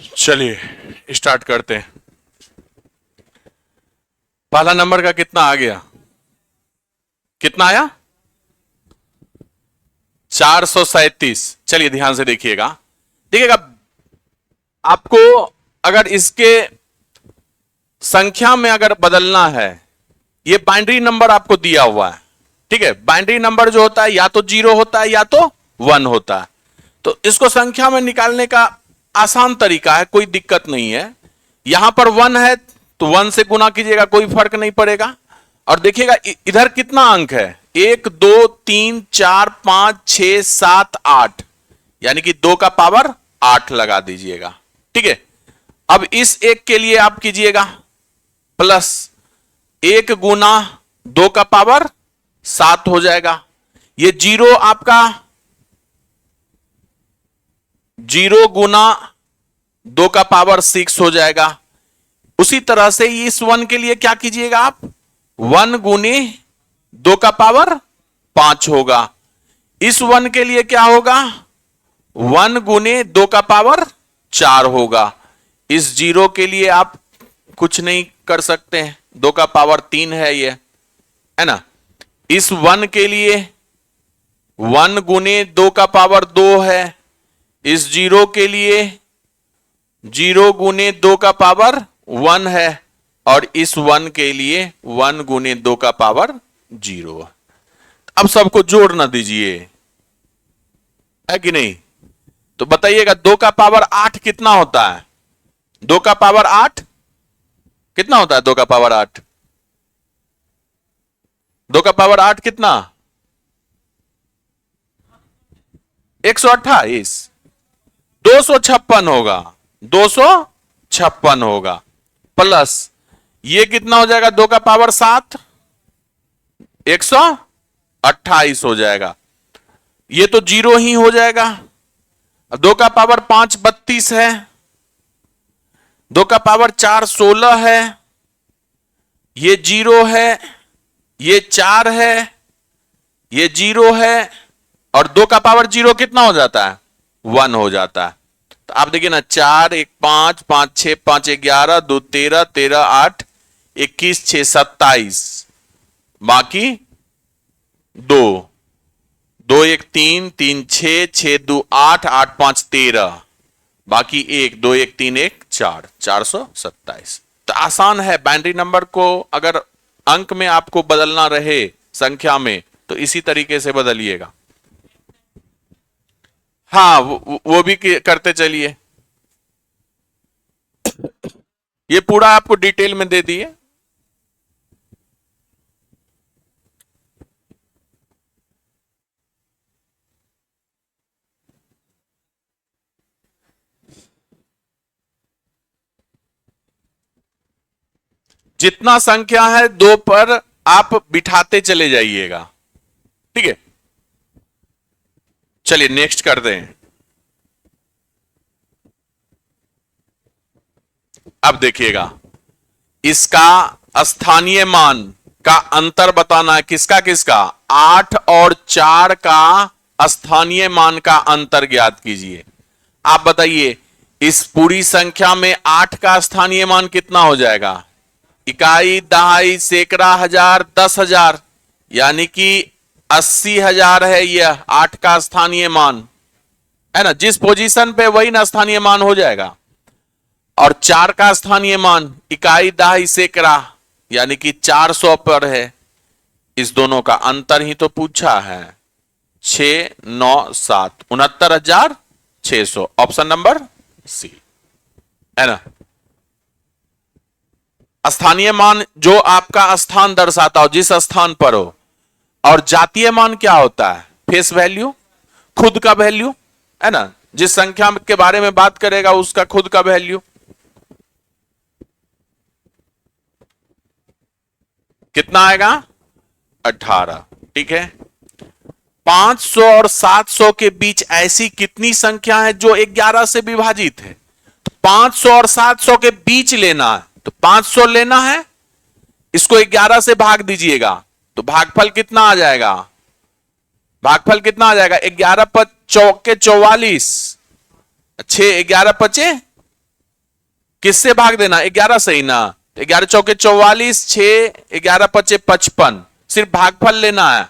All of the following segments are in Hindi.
चलिए स्टार्ट करते हैं। पहला नंबर का कितना आ गया? कितना आया? 437। चलिए ध्यान से देखिएगा। आपको अगर इसके संख्या में अगर बदलना है, ये बाइनरी नंबर आपको दिया हुआ है, ठीक है। बाइनरी नंबर जो होता है या तो 0 होता है या तो 1 होता है। तो इसको संख्या में निकालने का आसान तरीका है, कोई दिक्कत नहीं है। यहां पर 1 है तो 1 से गुना कीजिएगा, कोई फर्क नहीं पड़ेगा। और देखिएगा इधर कितना अंक है, 1 2 3 4 5 6 7 8, यानी कि 2 का पावर 8 लगा दीजिएगा, ठीक है। अब इस एक के लिए आप कीजिएगा प्लस 1 गुना 2 का पावर 7 हो जाएगा। ये 0 आपका 0 गुना 2 का पावर 6 हो जाएगा। उसी तरह से इस 1 के लिए क्या कीजिएगा आप, 1 गुने 2 का पावर 5 होगा। इस 1 के लिए क्या होगा, 1 गुने 2 का पावर 4 होगा। इस 0 के लिए आप कुछ नहीं कर सकते हैं, 2 का पावर 3 है ये, है ना। इस 1 के लिए 1 गुने 2 का पावर 2 है। इस 0 के लिए 0 गुने 2 का पावर 1 है। और इस 1 के लिए 1 गुने 2 का पावर 0 है। अब सबको जोड़ ना दीजिए, है कि नहीं? तो बताइएगा 2 का पावर 8 कितना होता है? 2 का पावर 8 कितना होता है? 2 का पावर 8, 2 का पावर 8 कितना? 128, 256 होगा, 256 होगा। प्लस ये कितना हो जाएगा, 2 का पावर 7, 128 हो जाएगा। ये तो 0 ही हो जाएगा। 2 का पावर 5 32 है, 2 का पावर 4 16 है, ये 0 है, ये 4 है, ये 0 है, और 2 का पावर 0 कितना हो जाता है, 1 हो जाता है। तो आप देखिए ना, 4 1 5 5 6 5 11 2 13 13 8 21 6 27, बाकी 2 2 1 3 3 6 6 2 8 8 5 13, बाकी 1 2 1 3 1 4, 427। तो आसान है। बाइनरी नंबर को अगर अंक में आपको बदलना रहे संख्या में, तो इसी तरीके से बदलिएगा। हाँ, वो भी करते चलिए। ये पूरा आपको डिटेल में दे दिए। जितना संख्या है 2 पर आप बिठाते चले जाइएगा, ठीक है। चलिए नेक्स्ट कर दें। अब देखिएगा, इसका स्थानीय मान का अंतर बताना है। किसका किसका? 8 और 4 का स्थानीय मान का अंतर ज्ञात कीजिए। आप बताइए, इस पूरी संख्या में 8 का स्थानीय मान कितना हो जाएगा? इकाई, दहाई, सैकड़ा, हजार, 10,000, यानी कि 80,000 है यह 8 का स्थानीय मान, है ना। जिस पोजीशन पे वही ना स्थानीय मान हो जाएगा। और 4 का स्थानीय मान इकाई, दहाई, सैकड़ा, यानी कि 400 पर है। इस दोनों का अंतर ही तो पूछा है। 6 9 7 69,600, ऑप्शन नंबर सी, है ना। स्थानीय मान जो आपका स्थान दर्शाता हो, जिस स्थान पर हो। और जातीय मान क्या होता है? फेस वैल्यू, खुद का वैल्यू, है ना। जिस संख्या के बारे में बात करेगा उसका खुद का वैल्यू। कितना आएगा? 18, ठीक है। 500 और 700 के बीच ऐसी कितनी संख्या है जो 11 से विभाजित है? तो 500 और 700 के बीच लेना है, तो 500 लेना है, इसको 11 से भाग दीजिएगा, तो भागफल कितना आ जाएगा? भागफल कितना आ जाएगा? 11 × 4 = 44, 6 11 × 5 = किससे भाग देना? 11 से ही ना। 11 चौके 44, 6 11 पचे 55, सिर्फ भागफल लेना है।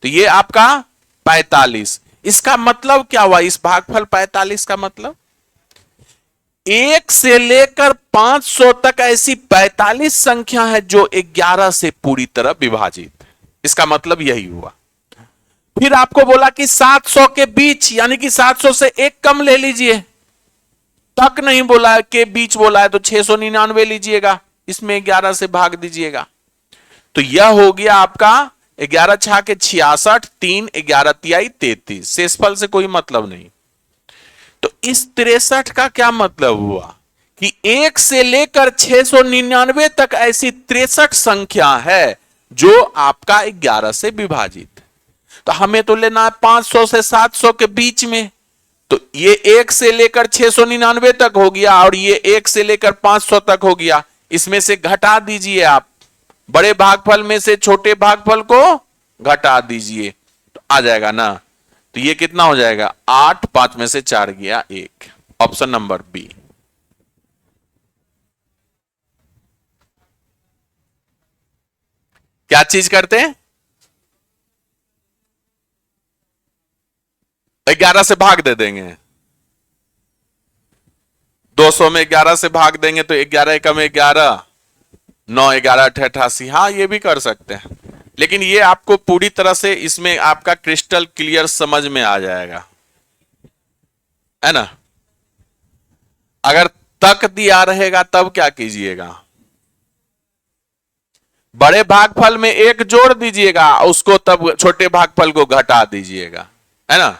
तो ये आपका 45। इसका मतलब क्या हुआ? इस भागफल 45 का मतलब 1 से लेकर 500 तक ऐसी 45 संख्या है जो 11 से पूरी तरह विभाजित है। इसका मतलब यही हुआ। फिर आपको बोला कि 700 के बीच, यानी कि 700 से एक कम ले लीजिए, तक नहीं बोला है, के बीच बोला है, तो 699 लीजिएगा, इसमें 11 से भाग दीजिएगा। तो यह हो गया आपका 11 छा के 66, 3 11 तिहाई 33। शेषफल से कोई मतलब नहीं। तो इस 63 का क्या मतलब हुआ कि 1 से लेकर 699 तक ऐसी 63 संख्या है जो आपका 11 से विभाजित। तो हमें तो लेना है 500 से 700 के बीच में। तो ये 1 से लेकर 699 तक हो गया और ये 1 से लेकर 500 तक हो गया। इसमें से घटा दीजिए आप, बड़े भागफल में से छोटे भागफल को घटा दीजिए, तो आ जाएगा ना। तो ये कितना हो जाएगा? 8, 5 में से 4 गया 1। Option number B. क्या चीज करते हैं? 11 से भाग दे देंगे। 200 में 11 से भाग देंगे तो 11 एकम 11, 9 11 88। हाँ, ये भी कर सकते हैं, लेकिन ये आपको पूरी तरह से इसमें आपका क्रिस्टल क्लियर समझ में आ जाएगा, है ना। अगर तक दिया रहेगा तब क्या कीजिएगा? बड़े भागफल में 1 जोड़ दीजिएगा, उसको तब छोटे भागफल को घटा दीजिएगा, है ना।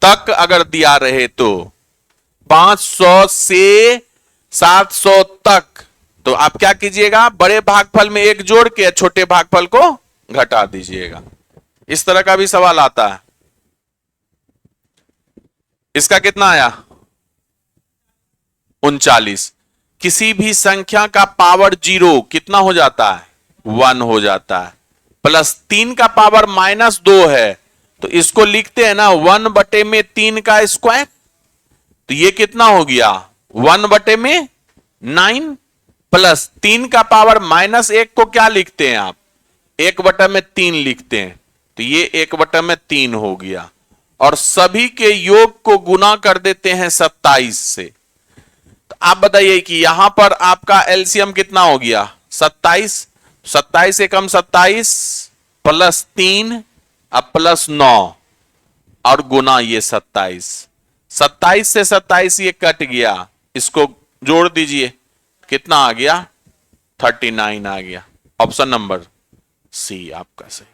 तक अगर दिया रहे तो 500 से 700 तक, तो आप क्या कीजिएगा? बड़े भागफल में 1 जोड़ के छोटे भागफल को घटा दीजिएगा। इस तरह का भी सवाल आता है। इसका कितना आया? 39। किसी भी संख्या का पावर 0 कितना हो जाता है? 1 हो जाता है। प्लस 3 का पावर -2 है, तो इसको लिखते हैं ना 1 बटे में 3 का स्क्वायर। तो ये कितना हो गया? 1 बटे में 9 प्लस 3 का पावर -1 को क्या लिखते हैं आप? 1 बटा में 3 लिखते हैं। तो ये 1 बटा में 3 हो गया, और सभी के योग को गुना कर देते हैं 27 से। तो आप बताइए कि यहां पर आपका एलसीएम कितना हो गया? 27। 27 एकम 27 प्लस 3 अब प्लस 9 और गुना ये 27। 27 से 27 ये कट गया, इसको जोड़ दीजिए, कितना आ गया? 39 आ गया। ऑप्शन नंबर सी आपका सही।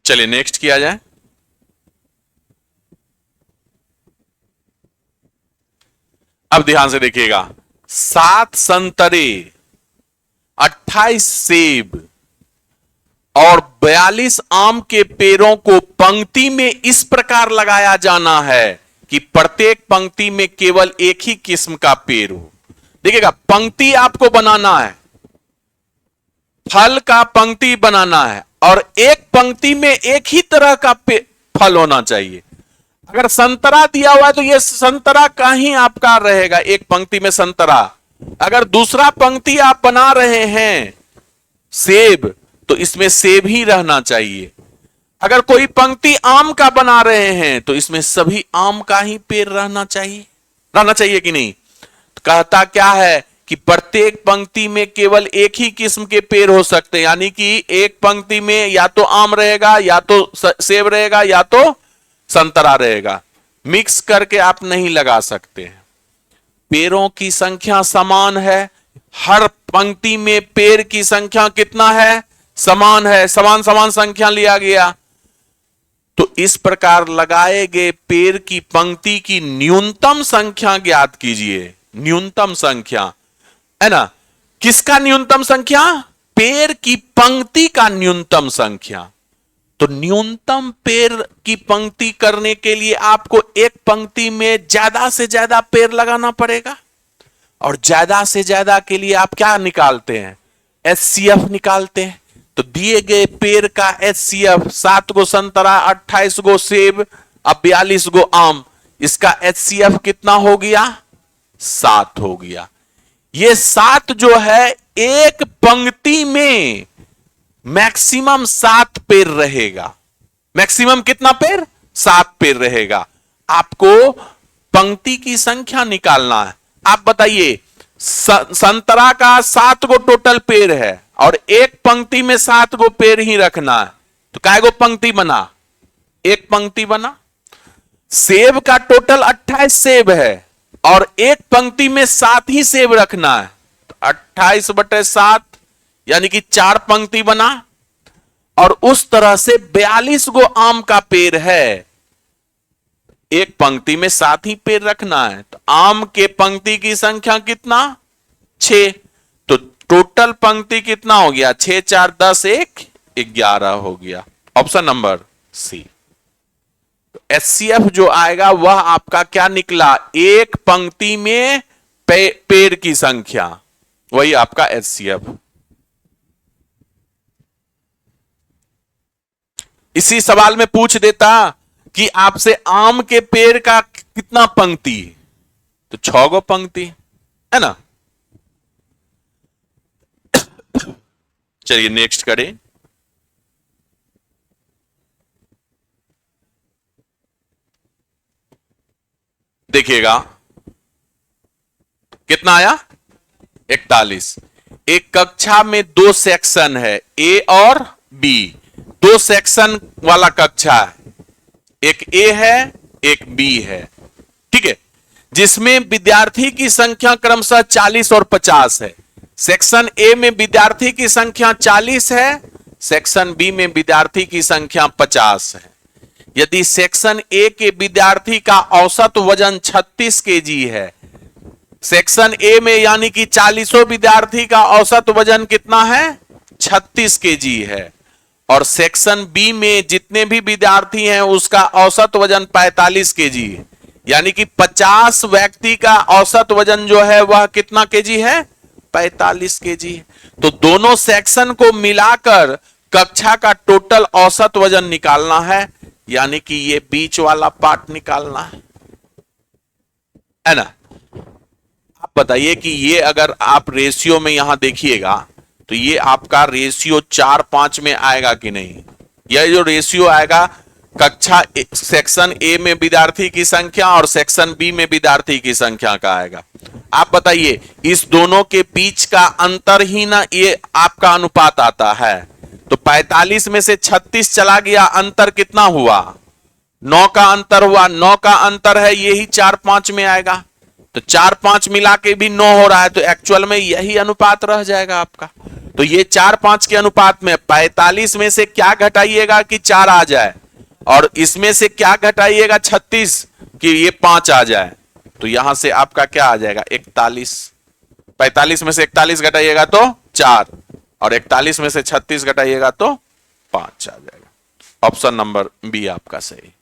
चलिए नेक्स्ट किया जाए। अब ध्यान से देखिएगा, 7 संतरे, 28 सेब और 42 आम के पेड़ों को पंक्ति में इस प्रकार लगाया जाना है कि प्रत्येक पंक्ति में केवल एक ही किस्म का पेड़ हो। देखिएगा, पंक्ति आपको बनाना है, फल का पंक्ति बनाना है, और एक पंक्ति में एक ही तरह का फल होना चाहिए। अगर संतरा दिया हुआ है तो यह संतरा का ही आपका रहेगा, एक पंक्ति में संतरा। अगर दूसरा पंक्ति आप बना रहे हैं सेब, तो इसमें सेब ही रहना चाहिए। अगर कोई पंक्ति आम का बना रहे हैं तो इसमें सभी आम का ही पेड़ रहना चाहिए कि नहीं? तो कहता क्या है कि प्रत्येक पंक्ति में केवल एक ही किस्म के पेड़ हो सकते हैं, यानी कि एक पंक्ति में या तो आम रहेगा, या तो सेब रहेगा, या तो संतरा रहेगा। मिक्स करके आप नहीं लगा सकते हैं। पेड़ों की संख्या समान है, हर पंक्ति में पेड़ की संख्या कितना है? समान है, समान समान संख्या लिया गया। तो इस प्रकार लगाए गए पेड़ की पंक्ति की न्यूनतम संख्या ज्ञात कीजिए। न्यूनतम संख्या, है ना। किसका न्यूनतम संख्या? पेड़ की पंक्ति का न्यूनतम संख्या। तो न्यूनतम पेड़ की पंक्ति करने के लिए आपको एक पंक्ति में ज्यादा से ज्यादा पेड़ लगाना पड़ेगा, और ज्यादा से ज्यादा के लिए आप क्या निकालते हैं, एचसीएफ निकालते हैं। तो दिए गए पेड़ का एचसीएफ 7 गो संतरा, 28 गो सेब, अब 42 गो आम, इसका एचसीएफ कितना हो गया, 7 हो गया। ये 7 जो है एक पंक्ति में मैक्सिमम 7 पेड़ रहेगा। मैक्सिमम कितना पेड़, 7 पेड़ रहेगा। आपको पंक्ति की संख्या निकालना है। आप बताइए, संतरा का 7 गो टोटल पेड़ है और एक पंक्ति में 7 गो पेड़ ही रखना है, तो काय गो पंक्ति बना, एक पंक्ति बना। सेब का टोटल 28 सेब है और एक पंक्ति में 7 ही सेब रखना है, तो 28/7 यानी कि 4 पंक्ति बना। और उस तरह से 42 गो आम का पेड़ है, एक पंक्ति में 7 ही पेड़ रखना है, तो आम के पंक्ति की संख्या कितना, 6। तो टोटल पंक्ति कितना हो गया, 6 4 10 1 11 हो गया। ऑप्शन नंबर सी। एचसीएफ जो आएगा वह आपका क्या निकला, एक पंक्ति में पेड़ की संख्या, वही आपका एचसीएफ। इसी सवाल में पूछ देता कि आपसे आम के पेड़ का कितना पंक्ति, तो 6 गो पंक्ति है ना। चलिए नेक्स्ट करें। देखिएगा कितना आया, 41। एक कक्षा में 2 सेक्शन है, ए और बी, 2 सेक्शन वाला कक्षा है, एक ए है एक बी है, ठीक है, जिसमें विद्यार्थी की संख्या क्रमशः 40 और 50 है। सेक्शन ए में विद्यार्थी की संख्या 40 है, सेक्शन बी में विद्यार्थी की संख्या 50 है। यदि सेक्शन ए के विद्यार्थी का औसत वजन 36 केजी है, सेक्शन ए में यानी कि 40 विद्यार्थी का औसत वजन कितना है, 36 केजी है, और सेक्शन बी में जितने भी विद्यार्थी हैं उसका औसत वजन 45 केजी है, यानी कि 50 व्यक्ति का औसत वजन जो है वह कितना केजी है, 45 केजी। तो दोनों सेक्शन को मिलाकर कक्षा का टोटल औसत वजन निकालना है, यानी कि ये बीच वाला पार्ट निकालना है ना। आप बताइए कि ये अगर आप रेशियो में यहां देखिएगा तो ये आपका रेशियो 4:5 में आएगा कि नहीं। यह जो रेशियो आएगा कक्षा सेक्शन ए में विद्यार्थी की संख्या और सेक्शन बी में विद्यार्थी की संख्या का आएगा। आप बताइए, इस दोनों के बीच का अंतर ही ना ये आपका अनुपात आता है। तो 45 में से 36 चला गया, अंतर कितना हुआ, 9 का अंतर हुआ। 9 का अंतर है, यही 4:5 में आएगा। तो 4-5 मिला के भी 9 हो रहा है, तो एक्चुअल में यही अनुपात रह जाएगा आपका। तो ये 4-5 के अनुपात में 45 में से क्या घटाइएगा कि 4 आ जाए, और इसमें से क्या घटाइएगा 36 कि ये 5 आ जाए। तो यहां से आपका क्या आ जाएगा 41। 45 में से 41 घटाइएगा तो 4, और 41 में से 36 घटाइएगा तो 5 आ जाएगा। ऑप्शन नंबर बी आपका सही।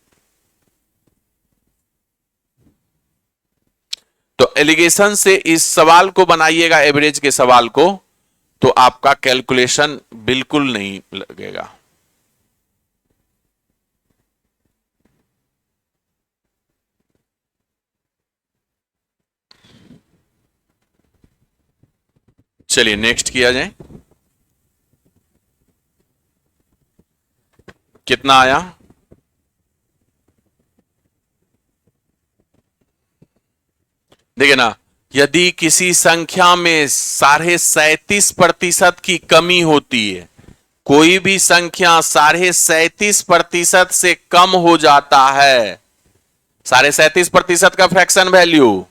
तो एलिगेशन से इस सवाल को बनाइएगा, एवरेज के सवाल को, तो आपका कैलकुलेशन बिल्कुल नहीं लगेगा। चलिए नेक्स्ट किया जाए। कितना आया, देखिए ना, यदि किसी संख्या में 37.5% की कमी होती है, कोई भी संख्या 37.5% से कम हो जाता है, 37.5% का फ्रैक्शन वैल्यू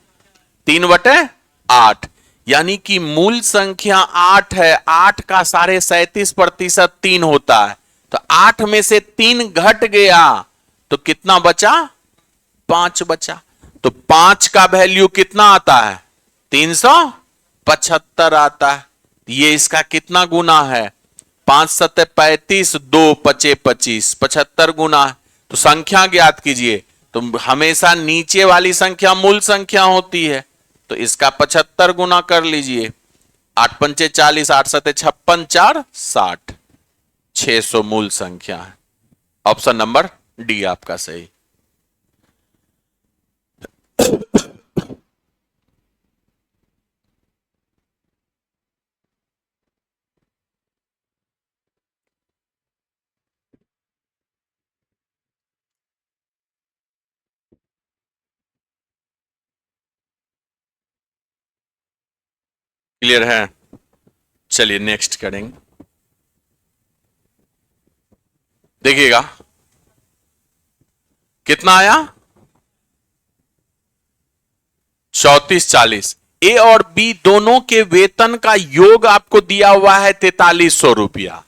3/8, यानी कि मूल संख्या 8 है, 8 का 37.5% 3 होता है, तो 8 में से 3 घट गया तो कितना बचा, 5 बचा। तो 5 का वैल्यू कितना आता है, 375 आता है। ये इसका कितना गुना है, 5 सत्ते 35, 2 पचे 25, 75 गुना। तो संख्या ज्ञात कीजिए। तो हमेशा नीचे वाली संख्या मूल संख्या होती है, तो इसका 75 गुना कर लीजिए। 8 पंचे 40, 8 सत्ते 56, 4 60, 600 मूल संख्या है। ऑप्शन नंबर डी आपका सही। क्लियर है? चलिए नेक्स्ट करेंगे। देखिएगा कितना आया, 34 40। ए और बी दोनों के वेतन का योग आपको दिया हुआ है 4300 रुपया।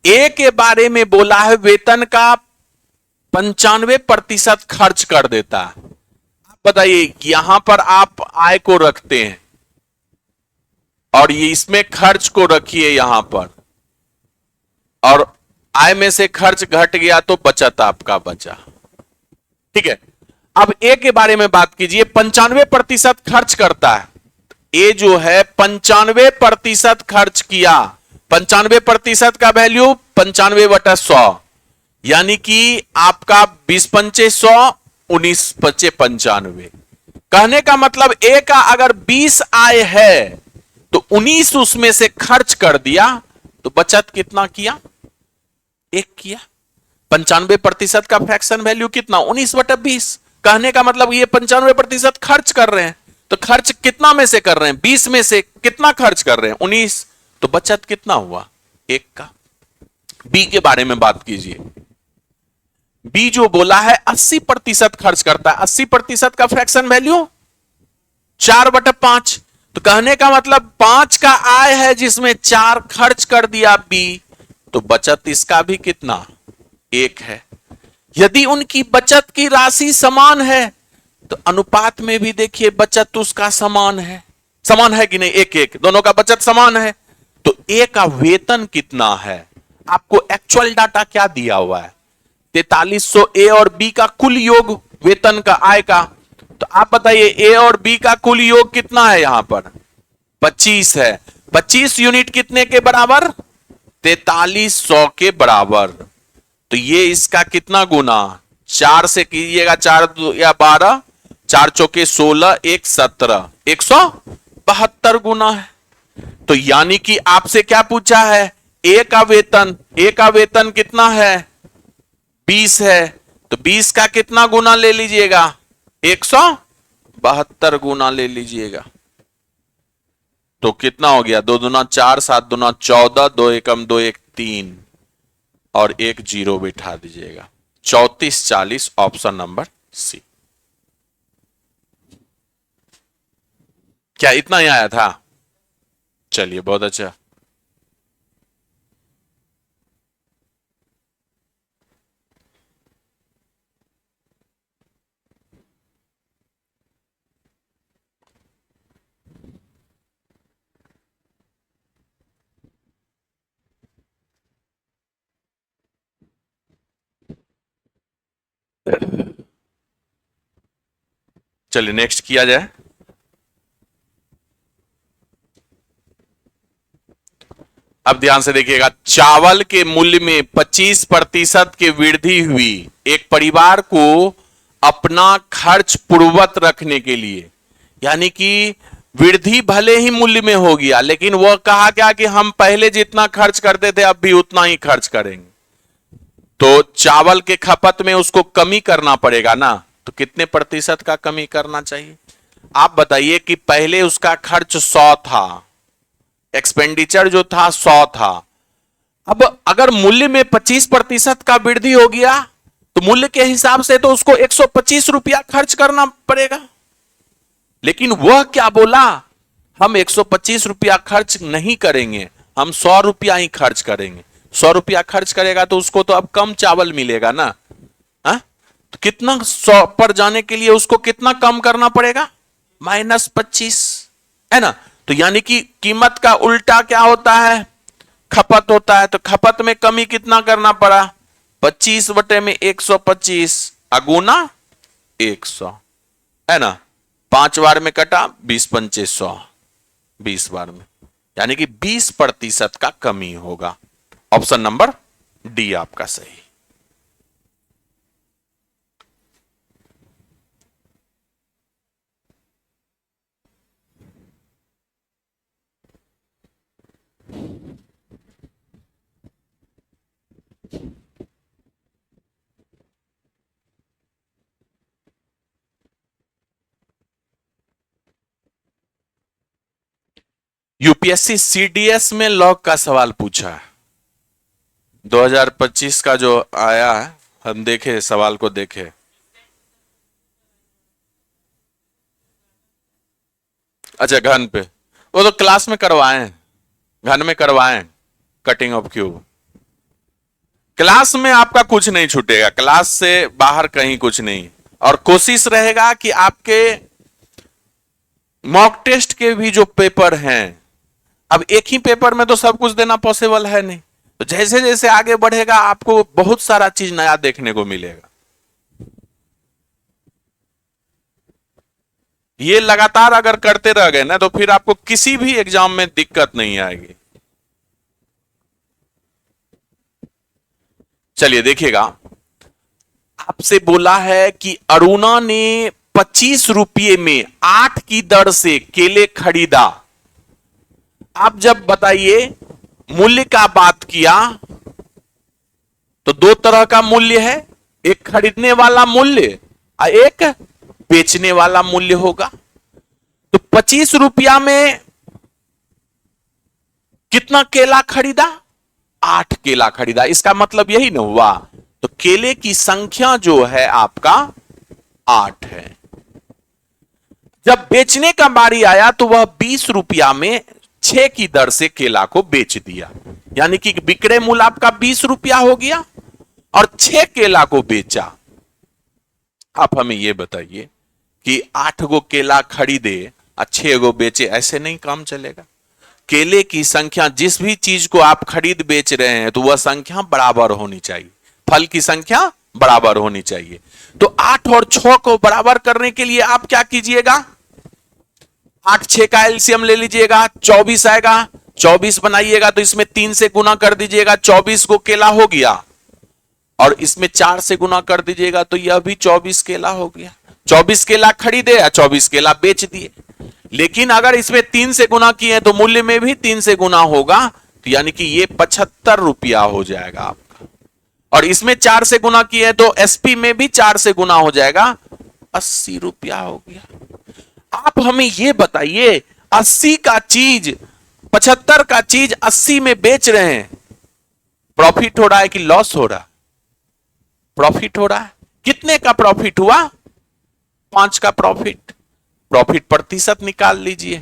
ए के बारे में बोला है वेतन का 95% खर्च कर देता है। आप बताइए, यहां पर आप आय को रखते हैं और ये इसमें खर्च को रखिए यहां पर, और आय में से खर्च घट गया तो बचत आपका बचा। ठीक है, अब ए के बारे में बात कीजिए। 95% खर्च करता है। ए जो है 95% खर्च किया। 95% का वैल्यू 95/100, यानी कि आपका 20 पंचे 100, 19 पचे 95। कहने का मतलब ए का अगर 20 आय है तो 19 उसमें से खर्च कर दिया, तो बचत कितना किया? 1 किया। 95% का फ्रैक्शन वैल्यू कितना? 19/20। कहने का मतलब ये 95% खर्च कर रहे हैं, तो खर्च कितना में से कर रहे हैं? 20 में से कितना खर्च कर रहे हैं? 19। तो बचत कितना हुआ? 1 का। बी के बारे में बात कीजिए। बी जो बोला है 80% खर्च करता है। 80% का फ्रैक्शन वैल्यू 4/5। तो कहने का मतलब 5 का आय है जिसमें 4 खर्च कर दिया बी, तो बचत इसका भी कितना? 1 है। यदि उनकी बचत की राशि समान है तो अनुपात में भी देखिए बचत उसका समान है। समान है कि नहीं? 1-1, दोनों का बचत समान है। तो ए का वेतन कितना है? आपको एक्चुअल डाटा क्या दिया हुआ है? 4300 ए और बी का कुल योग वेतन का, आय का। तो आप बताइए ए और बी का कुल योग कितना है? यहां पर 25 है। 25 यूनिट कितने के बराबर? 4300 के बराबर। तो ये इसका कितना गुना? 4 से कीजिएगा, 4 या 12, 4 चौके 16, 1 17, 172 गुना है। तो यानी कि आपसे क्या पूछा है? ए का वेतन, ए का वेतन कितना है? 20 है। तो 20 का कितना गुना ले लीजिएगा? 172 गुना ले लीजिएगा। तो कितना हो गया? 2 दूना 4, 7 दूना 14, 2 एकम 2 1 3, और 1 0 बिठा दीजिएगा। 34 40, ऑप्शन नंबर सी। क्या इतना ही आया था? चलिए बहुत अच्छा। चलिए नेक्स्ट किया जाए। अब ध्यान से देखिएगा। चावल के मूल्य में 25% की वृद्धि हुई। एक परिवार को अपना खर्च पूर्ववत रखने के लिए, यानी कि वृद्धि भले ही मूल्य में हो गया, लेकिन वह कहा क्या कि हम पहले जितना खर्च करते थे अब भी उतना ही खर्च करेंगे। तो चावल के खपत में उसको कमी करना पड़ेगा ना। तो कितने प्रतिशत का कमी करना चाहिए? आप बताइए कि पहले उसका खर्च 100 था, एक्सपेंडिचर जो था 100 था। अब अगर मूल्य में 25% का वृद्धि हो गया तो मूल्य के हिसाब से तो उसको 125 रुपया खर्च करना पड़ेगा। लेकिन वह क्या बोला? हम 125 रुपया खर्च नहीं करेंगे, हम 100 रुपया ही खर्च करेंगे। 100 रुपया खर्च करेगा तो उसको तो अब कम चावल मिलेगा ना। हा? तो कितना 100 पर जाने के लिए उसको कितना कम करना पड़ेगा? -25, है ना। तो यानी कि कीमत का उल्टा क्या होता है? खपत होता है, तो खपत में कमी कितना करना पड़ा, 25 बटे में 125 अगुना 100, है ना। 5 बार में कटा, 20 पंचे 100, 20 बार में, यानी कि 20% का कमी होगा। ऑप्शन नंबर डी आपका सही। यूपीएससी सीडीएस में लॉग का सवाल पूछा है 2025 का जो आया है, हम देखे सवाल को देखे। अच्छा घन पे, वो तो क्लास में करवाएं, घन में करवाएं कटिंग ऑफ क्यूब। क्लास में आपका कुछ नहीं छूटेगा, क्लास से बाहर कहीं कुछ नहीं। और कोशिश रहेगा कि आपके मॉक टेस्ट के भी जो पेपर हैं, अब एक ही पेपर में तो सब कुछ देना पॉसिबल है नहीं, तो जैसे जैसे आगे बढ़ेगा आपको बहुत सारा चीज नया देखने को मिलेगा। ये लगातार अगर करते रह गए ना तो फिर आपको किसी भी एग्जाम में दिक्कत नहीं आएगी। चलिए देखिएगा, आपसे बोला है कि अरुणा ने 25 रुपये में 8 की दर से केले खरीदा। आप जब बताइए मूल्य का बात किया तो दो तरह का मूल्य है, एक खरीदने वाला मूल्य और एक बेचने वाला मूल्य होगा। तो 25 रुपया में कितना केला खरीदा, 8 केला खरीदा, इसका मतलब यही ना हुआ। तो केले की संख्या जो है आपका 8 है। जब बेचने का बारी आया तो वह 20 रुपया में 6 की दर से केला को बेच दिया, यानी कि विक्रय मूल्य आपका 20 रुपया हो गया और 6 केला को बेचा। आप हमें यह बताइए कि 8 गो केला खरीदे और 6 गो बेचे, ऐसे नहीं काम चलेगा। केले की संख्या, जिस भी चीज को आप खरीद बेच रहे हैं तो वह संख्या बराबर होनी चाहिए, फल की संख्या बराबर होनी चाहिए। तो 8 और 6 को बराबर करने के लिए आप क्या कीजिएगा, 8 6 का एलसीएम ले लीजिएगा, 24 आएगा। 24 बनाइएगा तो इसमें 3 से गुना कर दीजिएगा, 24 को केला हो गया। और इसमें 4 से गुना कर दीजिएगा तो यह भी 24 केला हो गया। 24 केला खरीदे या 24 केला बेच दिए। लेकिन अगर इसमें 3 से गुना किए तो मूल्य में भी 3 से गुना होगा, तो यानी कि ये 75 रुपया हो जाएगा आपका। और इसमें 4 से गुना किए तो एसपी में भी 4 से गुना हो जाएगा, 80 रुपया हो गया। आप हमें यह बताइए, 80 का चीज 75 का चीज 80 में बेच रहे हैं, प्रॉफिट हो रहा है कि लॉस हो रहा है? प्रॉफिट हो रहा है। कितने का प्रॉफिट हुआ, 5 का प्रॉफिट। प्रॉफिट प्रतिशत निकाल लीजिए,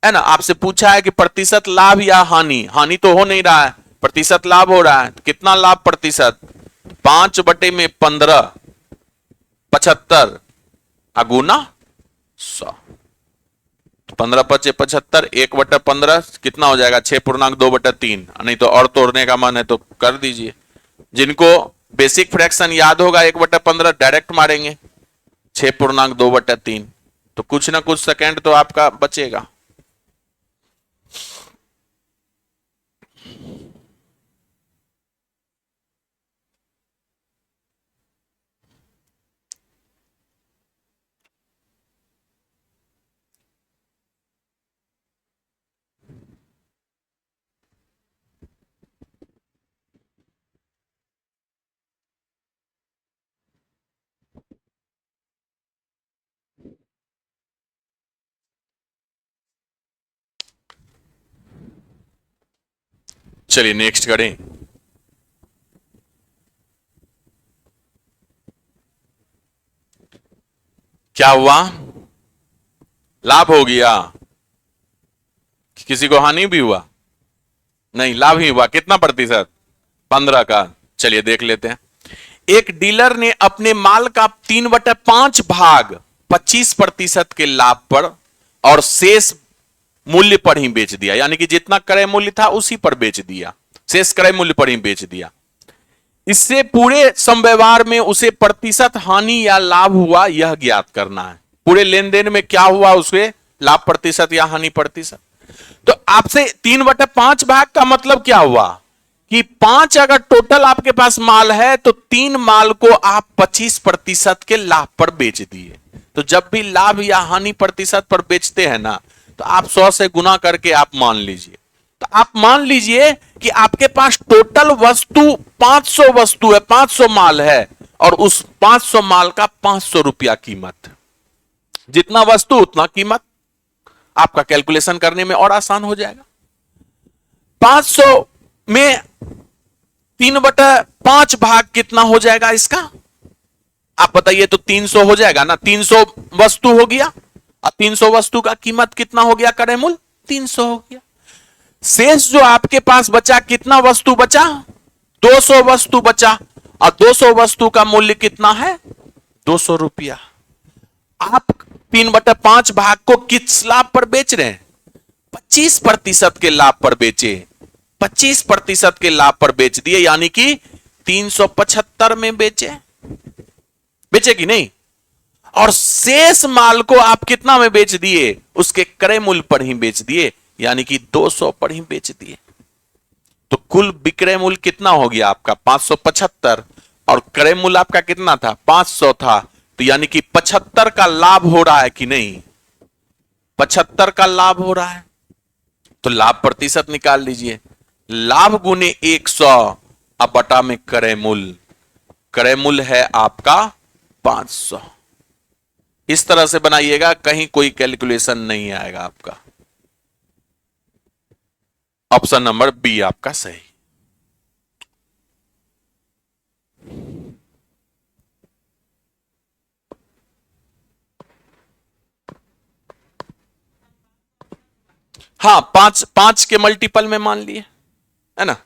है ना। आपसे पूछा है कि प्रतिशत लाभ या हानि, हानि तो हो नहीं रहा है, प्रतिशत लाभ हो रहा है। कितना लाभ प्रतिशत, 5 बटे में 15, 75 अगुना 100। 15 पचे 75, 1 बटे 15 कितना हो जाएगा, 6.2 बटे 3। नहीं तो और तोड़ने का मन है तो कर दीजिए। जिनको बेसिक फ्रैक्शन याद होगा 1 बटे 15 डायरेक्ट मारेंगे, 6.2 बटे 3, तो कुछ ना कुछ सेकेंड तो आपका बचेगा। चलिए नेक्स्ट करें। क्या हुआ, लाभ हो गया, किसी को हानि भी हुआ? नहीं, लाभ ही हुआ। कितना प्रतिशत, 15 का। चलिए देख लेते हैं। एक डीलर ने अपने माल का 3/5 भाग 25% के लाभ पर और शेष मूल्य पर ही बेच दिया, यानी कि जितना क्रय मूल्य था उसी पर बेच दिया, शेष क्रय मूल्य पर ही बेच दिया। इससे पूरे समव्यवहार में उसे प्रतिशत हानि या लाभ हुआ यह ज्ञात करना है। पूरे लेन देन में क्या हुआ उसे, लाभ प्रतिशत या हानि प्रतिशत। तो आपसे 3/5 भाग का मतलब क्या हुआ कि 5 अगर टोटल आपके पास माल है तो 3 माल को आप 25% के लाभ पर बेच दिए। तो जब भी लाभ या हानि प्रतिशत पर बेचते हैं ना, तो आप 100 से गुना करके आप मान लीजिए। तो आप मान लीजिए कि आपके पास टोटल वस्तु 500 वस्तु है, 500 माल है, और उस 500 माल का 500 रुपया कीमत। जितना वस्तु उतना कीमत, आपका कैलकुलेशन करने में और आसान हो जाएगा। 500 में 3/5 भाग कितना हो जाएगा इसका, आप बताइए। तो 300 हो जाएगा ना, 300 वस्तु हो गया, अब 300 वस्तु का कीमत कितना हो गया, क्रय मूल्य 300 हो गया। शेष जो आपके पास बचा, कितना वस्तु बचा, 200 वस्तु बचा, और 200 वस्तु का मूल्य कितना है, 200 रुपया। आप 3/5 भाग को किस लाभ पर बेच रहे हैं, 25% के लाभ पर बेचे, 25% के लाभ पर बेच दिए, यानी कि 375 में बेचे, बेचे कि नहीं। और शेष माल को आप कितना में बेच दिए, उसके क्रय मूल्य पर ही बेच दिए, यानी कि 200 पर ही बेच दिए। तो कुल विक्रय मूल्य कितना हो गया आपका 575, और क्रय मूल्य आपका कितना था 500 था। तो यानी कि 75 का लाभ हो रहा है कि नहीं, 75 का लाभ हो रहा है। तो लाभ प्रतिशत निकाल लीजिए, लाभ गुने 100 अब बटा में क्रय मूल्य, क्रय मूल्य है आपका 500। इस तरह से बनाइएगा, कहीं कोई कैलकुलेशन नहीं आएगा आपका। ऑप्शन नंबर बी आपका सही। हाँ, 5 5 के मल्टीपल में मान लिए, है ना।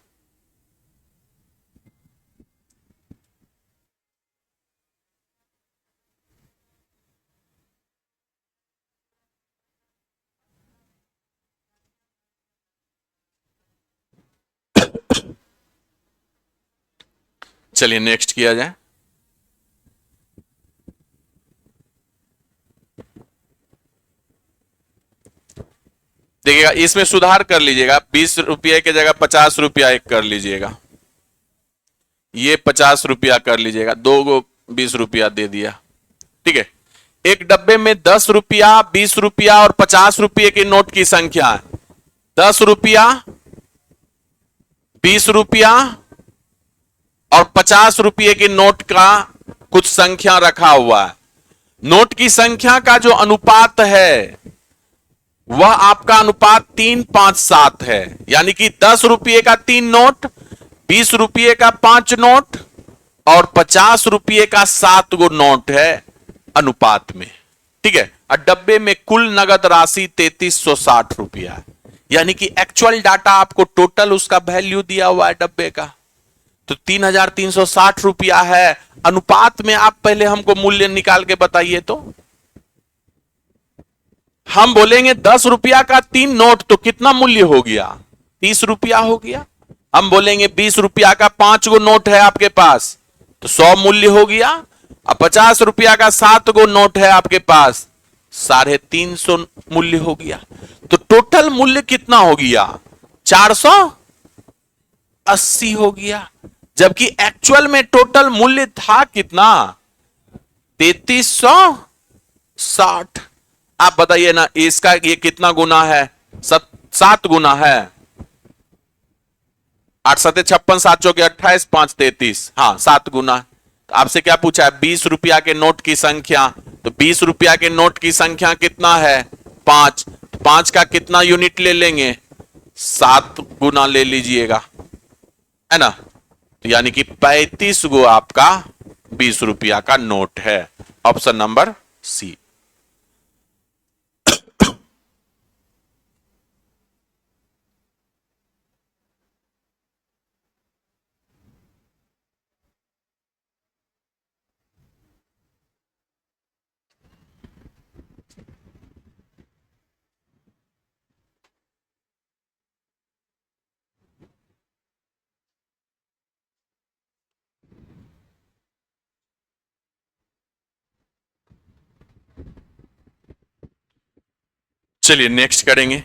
चलिए नेक्स्ट किया जाए। देखिएगा, इसमें सुधार कर लीजिएगा, 20 रुपये की जगह 50 रुपया एक कर लीजिएगा, ये 50 रुपया कर लीजिएगा, 2 को 20 रुपया दे दिया। ठीक है, एक डब्बे में 10 रुपया, 20 रुपया और 50 रुपये के नोट की संख्या है। 10 रुपया, 20 रुपया और 50 रुपये के नोट का कुछ संख्या रखा हुआ है। नोट की संख्या का जो अनुपात है वह आपका अनुपात 3-5-7 है, यानी कि 10 रुपये का 3 नोट, 20 रुपये का 5 नोट और 50 रुपये का 7 गो नोट है अनुपात में। ठीक है, और डब्बे में कुल नगद राशि 3360 रुपया है, यानी कि एक्चुअल डाटा आपको टोटल उसका वैल्यू दिया हुआ है डब्बे का, तो 3360 रुपया है। अनुपात में आप पहले हमको मूल्य निकाल के बताइए। तो हम बोलेंगे 10 रुपया का 3 नोट तो कितना मूल्य हो गया, 30 रुपया हो गया। हम बोलेंगे 20 रुपया का 5 गो नोट है आपके पास तो 100 मूल्य हो गया। अब 50 रुपया का 7 गो नोट है आपके पास, 350 मूल्य हो गया। तो टोटल मूल्य कितना हो गया, 480 हो गया, जबकि एक्चुअल में टोटल मूल्य था कितना, 3360। आप बताइए ना, इसका ये कितना गुना है, 7 गुना है। 8 7 56, 7 चौके 28, 5 33, हाँ 7 गुना। तो आपसे क्या पूछा है, 20 रुपया के नोट की संख्या, तो 20 रुपया के नोट की संख्या कितना है 5, 5 का कितना यूनिट ले लेंगे, 7 गुना ले लीजिएगा, है ना। तो यानी कि 35 गो आपका 20 रुपया का नोट है। Option number C. चलिए नेक्स्ट करेंगे।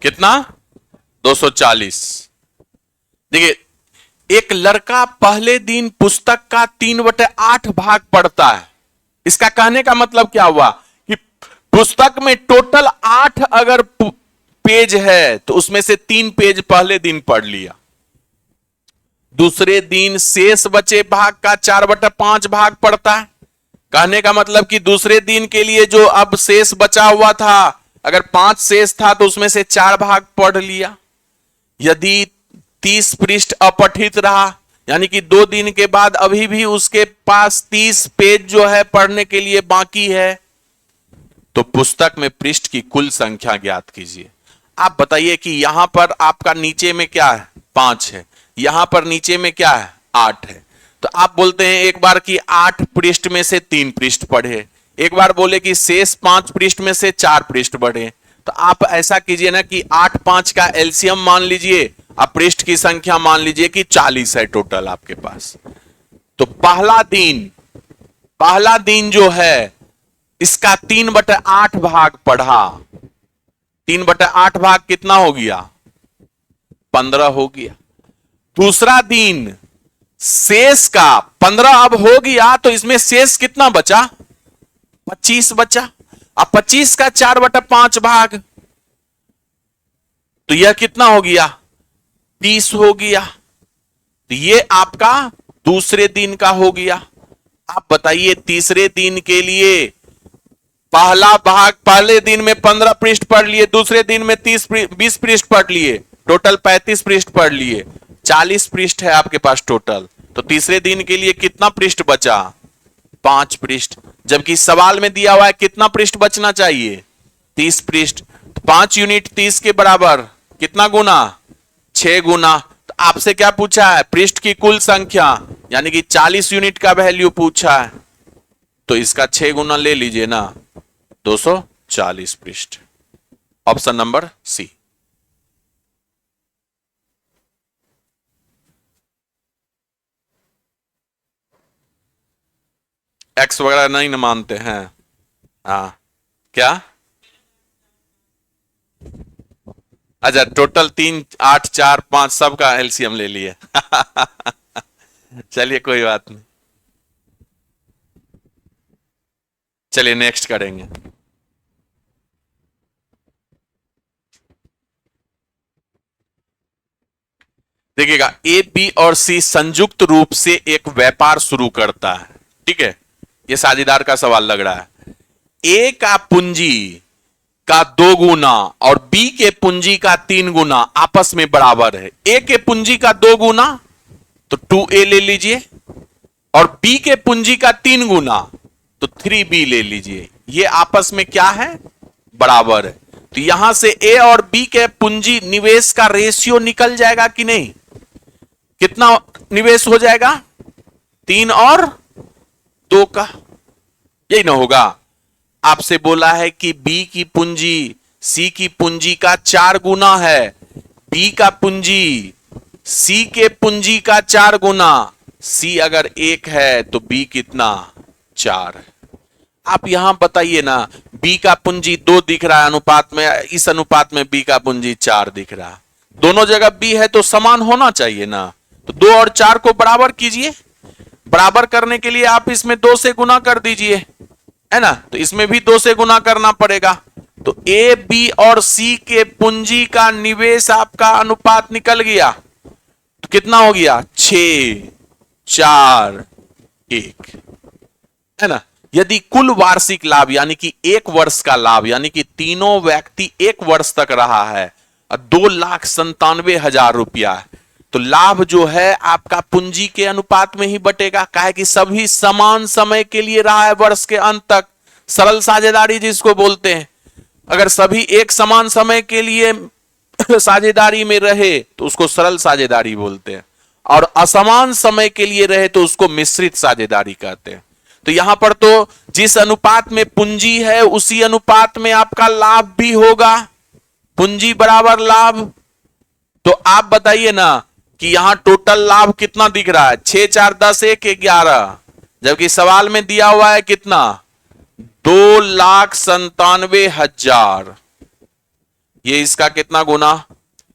कितना? 240। देखिए, एक लड़का पहले दिन पुस्तक का 3/8 भाग पढ़ता है। इसका कहने का मतलब क्या हुआ कि पुस्तक में टोटल 8 अगर पेज है तो उसमें से 3 पेज पहले दिन पढ़ लिया। दूसरे दिन शेष बचे भाग का 4/5 भाग पढ़ता है। कहने का मतलब कि दूसरे दिन के लिए जो अब शेष बचा हुआ था, अगर 5 शेष था तो उसमें से 4 भाग पढ़ लिया। यदि 30 पृष्ठ अपठित रहा, यानी कि 2 दिन के बाद अभी भी उसके पास 30 पेज जो है पढ़ने के लिए बाकी है, तो पुस्तक में पृष्ठ की कुल संख्या ज्ञात कीजिए। आप बताइए कि यहां पर आपका नीचे में क्या है? 5 है। यहां पर नीचे में क्या है? 8 है। तो आप बोलते हैं एक बार कि 8 पृष्ठ में से 3 पृष्ठ पढ़े, एक बार बोले कि शेष 5 पृष्ठ में से 4 पृष्ठ पढ़े। तो आप ऐसा कीजिए ना कि 8 5 का एलसीएम मान लीजिए, आप पृष्ठ की संख्या मान लीजिए कि 40 है टोटल आपके पास। तो पहला दिन जो है इसका 3/8 भाग पढ़ा। 3/8 भाग कितना हो गया? 15 हो गया। दूसरा दिन शेष का 15 अब हो गया, तो इसमें शेष कितना बचा? 25 बचा। अब 25 का 4/5 भाग, तो यह कितना हो गया? 30 हो गया। तो ये आपका दूसरे दिन का हो गया। आप बताइए तीसरे दिन के लिए पहला भाग, पहले दिन में 15 पृष्ठ पढ़ लिए, दूसरे दिन में 20 पृष्ठ पढ़ लिए, टोटल 35 पृष्ठ पढ़ लिए, 40 पृष्ठ है आपके पास टोटल। तो तीसरे दिन के लिए कितना पृष्ठ बचा? 5 पृष्ठ। जबकि सवाल में दिया हुआ है कितना पृष्ठ बचना चाहिए? 30 पृष्ठ। तो 5 यूनिट 30 के बराबर कितना गुना? 6 गुना। तो आपसे क्या पूछा है? पृष्ठ की कुल संख्या, यानी कि 40 यूनिट का वैल्यू पूछा है। तो इसका 6 गुना ले लीजिए ना, 240 पृष्ठ। ऑप्शन नंबर सी। एक्स वगैरह नहीं न मानते हैं? हाँ, क्या? अच्छा, टोटल 3 8 4 5 सबका एलसीएम ले लिए। चलिए कोई बात नहीं, चलिए नेक्स्ट करेंगे। देखिएगा, ए बी और सी संयुक्त रूप से एक व्यापार शुरू करता है। ठीक है, ये साझेदार का सवाल लग रहा है। ए का पूंजी का 2 गुना और बी के पूंजी का 3 गुना आपस में बराबर है। ए के पूंजी का 2 गुना तो 2A ले लीजिए, और बी के पूंजी का 3 गुना तो 3B ले लीजिए। ये आपस में क्या है? बराबर है। तो यहां से ए और बी के पूंजी निवेश का रेशियो निकल जाएगा कि नहीं? कितना निवेश हो जाएगा? 3 और 2 का, यही ना होगा? आपसे बोला है कि बी की पूंजी सी की पूंजी का 4 गुना है। बी का पूंजी सी के पूंजी का 4 गुना। सी अगर 1 है तो बी कितना? 4 है। आप यहां बताइए ना, बी का पूंजी 2 दिख रहा है अनुपात में, इस अनुपात में बी का पूंजी 4 दिख रहा है। दोनों जगह बी है तो समान होना चाहिए ना। तो 2 और 4 को बराबर कीजिए। बराबर करने के लिए आप इसमें 2 से गुना कर दीजिए, है ना? तो इसमें भी 2 से गुना करना पड़ेगा। तो ए बी और सी के पूंजी का निवेश आपका अनुपात निकल गया। तो कितना हो गया? 6 4 1, है ना? यदि कुल वार्षिक लाभ, यानी कि 1 वर्ष का लाभ, यानी कि तीनों व्यक्ति 1 वर्ष तक रहा है और 2,97,000 रुपया है, तो लाभ जो है आपका पूंजी के अनुपात में ही बटेगा। काहे कि सभी समान समय के लिए रहा है, वर्ष के अंत तक। सरल साझेदारी जिसको बोलते हैं। अगर सभी एक समान समय के लिए साझेदारी में रहे तो उसको सरल साझेदारी बोलते हैं, और असमान समय के लिए रहे तो उसको मिश्रित साझेदारी कहते हैं। तो यहां पर तो जिस अनुपात में पूंजी है उसी अनुपात में आपका लाभ भी होगा। पूंजी बराबर लाभ। तो आप बताइए ना कि यहां टोटल लाभ कितना दिख रहा है? 6 4 10 1 11, जबकि सवाल में दिया हुआ है कितना, 2,97,000। ये इसका कितना गुना,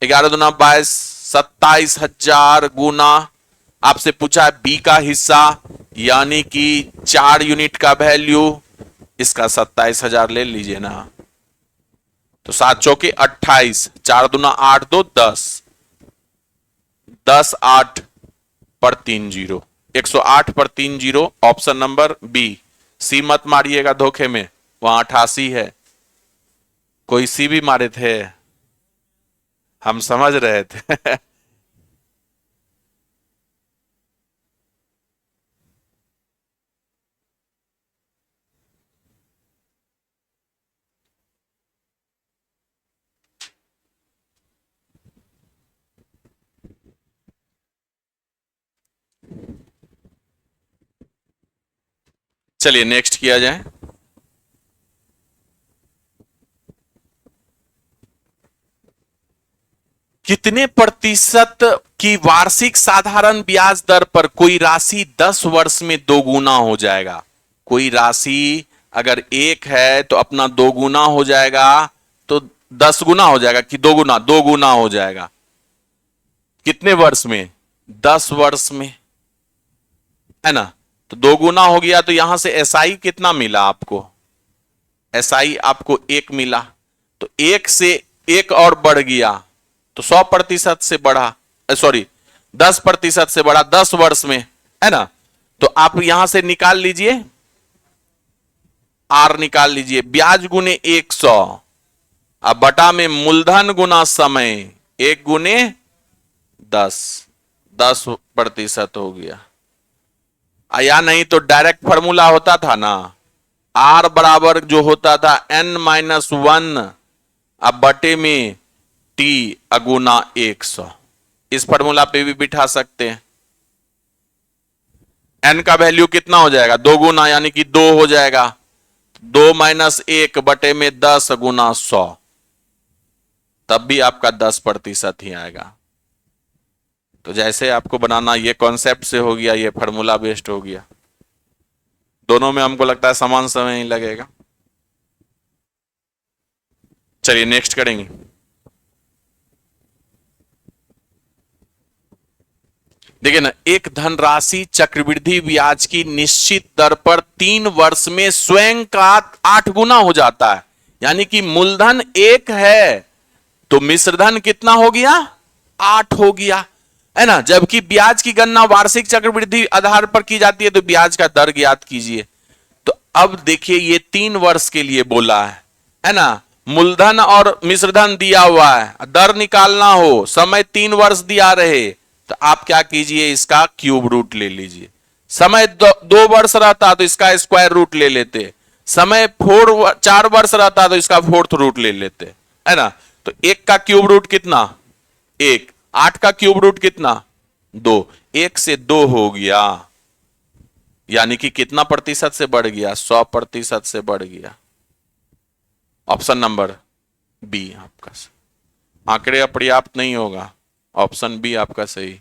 11 दूना 22, 27,000 गुना आपसे पूछा है बी का हिस्सा, यानी कि 4 यूनिट का वैल्यू, इसका 27,000 ले लीजिए ना। तो 7 चौके 28, 4 दूना 8, 2 10, 10 8 पर 3 जीरो, 108 पर 3 जीरो, ऑप्शन नंबर बी। सी मत मारिएगा धोखे में, वहां 88 है। कोई सी भी मारे थे, हम समझ रहे थे। चलिए नेक्स्ट किया जाए। कितने प्रतिशत की वार्षिक साधारण ब्याज दर पर कोई राशि 10 वर्ष में दोगुना हो जाएगा? कोई राशि अगर 1 है तो अपना दोगुना हो जाएगा, तो 10 गुना हो जाएगा कि दोगुना? दोगुना हो जाएगा। कितने वर्ष में? 10 वर्ष में, है ना। तो दोगुना हो गया, तो यहां से एसआई कितना मिला आपको? एसआई आपको 1 मिला, तो 1 से 1 और बढ़ गया, तो 100% से बढ़ा, सॉरी 10% से बढ़ा 10 वर्ष में, है ना। तो आप यहां से निकाल लीजिए, आर निकाल लीजिए, ब्याज गुने 100, अब बटा में मूलधन गुना समय, 1 गुने 10, 10% हो गया। या नहीं तो डायरेक्ट फॉर्मूला होता था ना, आर बराबर जो होता था n-1 अब बटे में टी अगुना 100। इस फॉर्मूला पे भी बिठा सकते हैं। n का वैल्यू कितना हो जाएगा? 2 गुना, यानी कि 2 हो जाएगा, 2 - 1 बटे में 10 गुना 100, तब भी आपका 10% ही आएगा। तो जैसे आपको बनाना, ये कॉन्सेप्ट से हो गया, ये फॉर्मूला बेस्ड हो गया। दोनों में हमको लगता है समान समय ही लगेगा। चलिए नेक्स्ट करेंगे। देखिए ना, एक धनराशि चक्रवृद्धि ब्याज की निश्चित दर पर 3 वर्ष में स्वयं का 8 गुना हो जाता है। यानी कि मूलधन 1 है तो मिश्रधन कितना हो गया? 8 हो गया, है ना। जबकि ब्याज की गणना वार्षिक चक्रवृद्धि आधार पर की जाती है, तो ब्याज का दर ज्ञात कीजिए। तो अब देखिए, ये 3 वर्ष के लिए बोला है ना। मूलधन और मिश्रधन दिया हुआ है, दर निकालना हो, समय 3 वर्ष दिया रहे, तो आप क्या कीजिए, इसका क्यूब रूट ले लीजिए। समय 2 वर्ष रहता तो इसका स्क्वायर रूट ले लेते, समय 4 वर्ष रहता तो इसका 4th रूट ले लेते, है ना। तो 1 का क्यूब रूट कितना? 1। 8 का क्यूब रूट कितना? 2। 1 से 2 हो गया, यानी कि कितना प्रतिशत से बढ़ गया? 100% से बढ़ गया। ऑप्शन नंबर बी आपका। आंकड़े अपर्याप्त नहीं होगा, ऑप्शन बी आपका सही।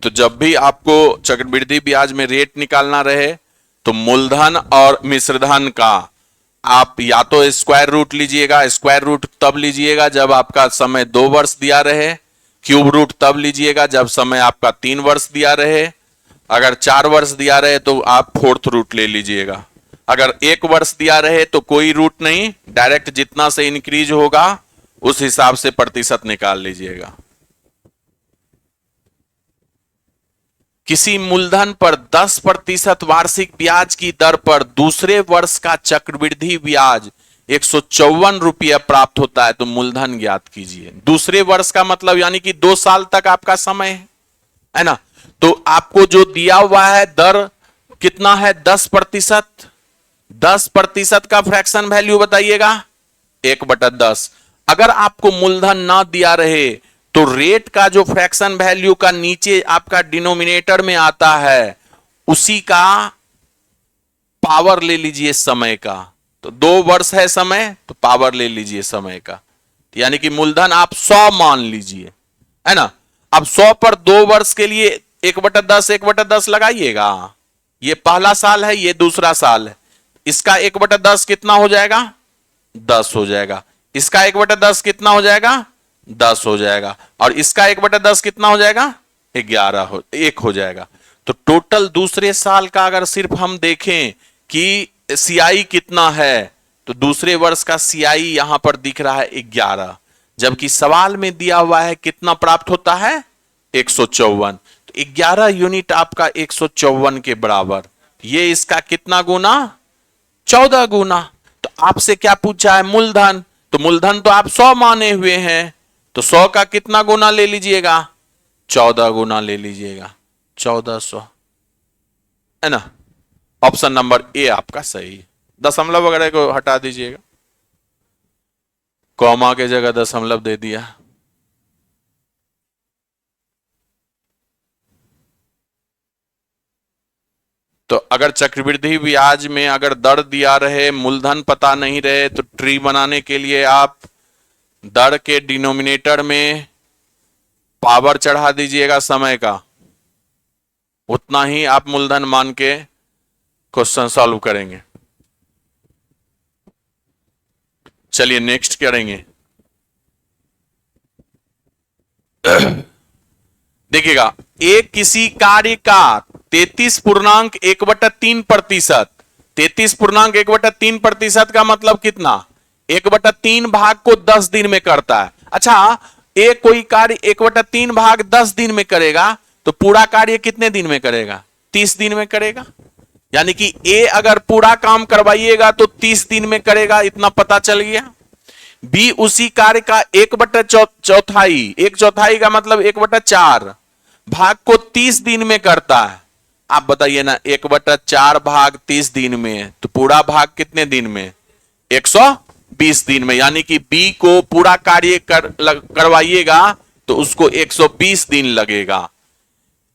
तो जब भी आपको चक्रवृद्धि ब्याज में रेट निकालना रहे, तो मूलधन और मिश्रधन का आप या तो स्क्वायर रूट लीजिएगा। स्क्वायर रूट तब लीजिएगा जब आपका समय 2 वर्ष दिया रहे। क्यूब रूट तब लीजिएगा जब समय आपका 3 वर्ष दिया रहे। अगर 4 वर्ष दिया रहे तो आप 4th रूट ले लीजिएगा। अगर 1 वर्ष दिया रहे तो कोई रूट नहीं, डायरेक्ट जितना से इंक्रीज होगा उस हिसाब से प्रतिशत निकाल लीजिएगा। किसी मूलधन पर 10% वार्षिक ब्याज की दर पर दूसरे वर्ष का चक्रवृद्धि ब्याज 154 रुपया प्राप्त होता है, तो मूलधन ज्ञात कीजिए। दूसरे वर्ष का मतलब यानी कि 2 साल तक आपका समय है ना। तो आपको जो दिया हुआ है दर कितना है? 10%। 10% का फ्रैक्शन वैल्यू बताइएगा, 1/10। अगर आपको मूलधन ना दिया रहे तो रेट का जो फ्रैक्शन वैल्यू का नीचे आपका डिनोमिनेटर में आता है, उसी का पावर ले लीजिए समय का, तो 2 वर्ष है समय, तो पावर ले लीजिए समय का, यानी कि मूलधन आप 100 मान लीजिए, है ना। अब 100 पर 2 वर्ष के लिए 1/10 1/10 लगाइएगा। ये पहला साल है, ये दूसरा साल है। इसका 1/10 कितना हो जाएगा? 10 हो जाएगा। इसका 1/10 कितना हो जाएगा? 10 हो जाएगा। और इसका 1/10 कितना हो जाएगा? 1 हो जाएगा। तो टोटल दूसरे साल का अगर सिर्फ हम देखें कि सीआई कितना है, तो दूसरे वर्ष का सीआई यहां पर दिख रहा है 11, जबकि सवाल में दिया हुआ है कितना प्राप्त होता है? 154। तो 11 यूनिट आपका 154 के बराबर। ये इसका कितना गुना? 14 गुना। तो आपसे क्या पूछा है? मूलधन। तो मूलधन तो आप 100 माने हुए हैं, तो 100 का कितना गुना ले लीजिएगा? 14 गुना ले लीजिएगा, 1400, है ना। ऑप्शन नंबर ए आपका सही है। दशमलव वगैरह को हटा दीजिएगा, कॉमा के जगह दशमलव दे दिया। तो अगर चक्रवृद्धि ब्याज में अगर दर दिया रहे, मूलधन पता नहीं रहे, तो ट्री बनाने के लिए आप दर के डिनोमिनेटर में पावर चढ़ा दीजिएगा समय का, उतना ही आप मूलधन मान के क्वेश्चन सॉल्व करेंगे। चलिए नेक्स्ट करेंगे। देखिएगा, एक किसी कार्य का 33.1/3%, 33.1/3% का मतलब कितना? 1/3 भाग को 10 दिन में करता है। अच्छा, एक कोई कार्य 1/3 भाग 10 दिन में करेगा, तो पूरा कार्य कितने दिन में करेगा? 30 दिन में करेगा। यानी कि ए अगर पूरा काम करवाइएगा तो 30 दिन में करेगा, इतना पता चल गया। बी उसी कार्य का 1/4, 1/4 का मतलब 1/4 भाग को 30 दिन में करता है। आप बताइए ना, 1/4 भाग 30 दिन में, तो पूरा भाग कितने दिन में? 120 दिन में। यानी कि बी को पूरा कार्य करवाइएगा तो उसको 120 दिन लगेगा।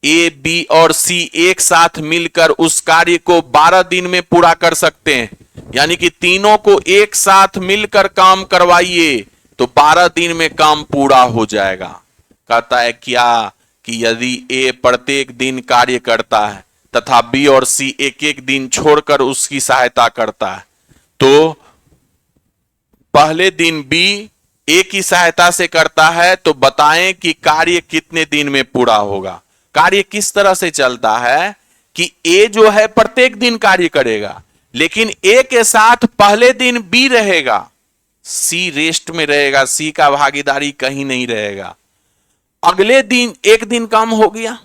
ए, बी और सी एक साथ मिलकर उस कार्य को 12 दिन में पूरा कर सकते हैं। यानी कि तीनों को एक साथ मिलकर काम करवाइए तो 12 दिन में काम पूरा हो जाएगा। कहता है क्या कि यदि ए प्रत्येक दिन कार्य करता है तथा बी और सी एक एक दिन छोड़कर उसकी सहायता करता है, तो पहले दिन बी ए की सहायता से करता है, तो बताएं कि कार्य कितने दिन में पूरा होगा। कार्य किस तरह से चलता है कि ए जो है प्रत्येक दिन कार्य करेगा, लेकिन ए के साथ पहले दिन बी रहेगा, सी रेस्ट में रहेगा, सी का भागीदारी कहीं नहीं रहेगा। अगले दिन एक दिन काम हो गया,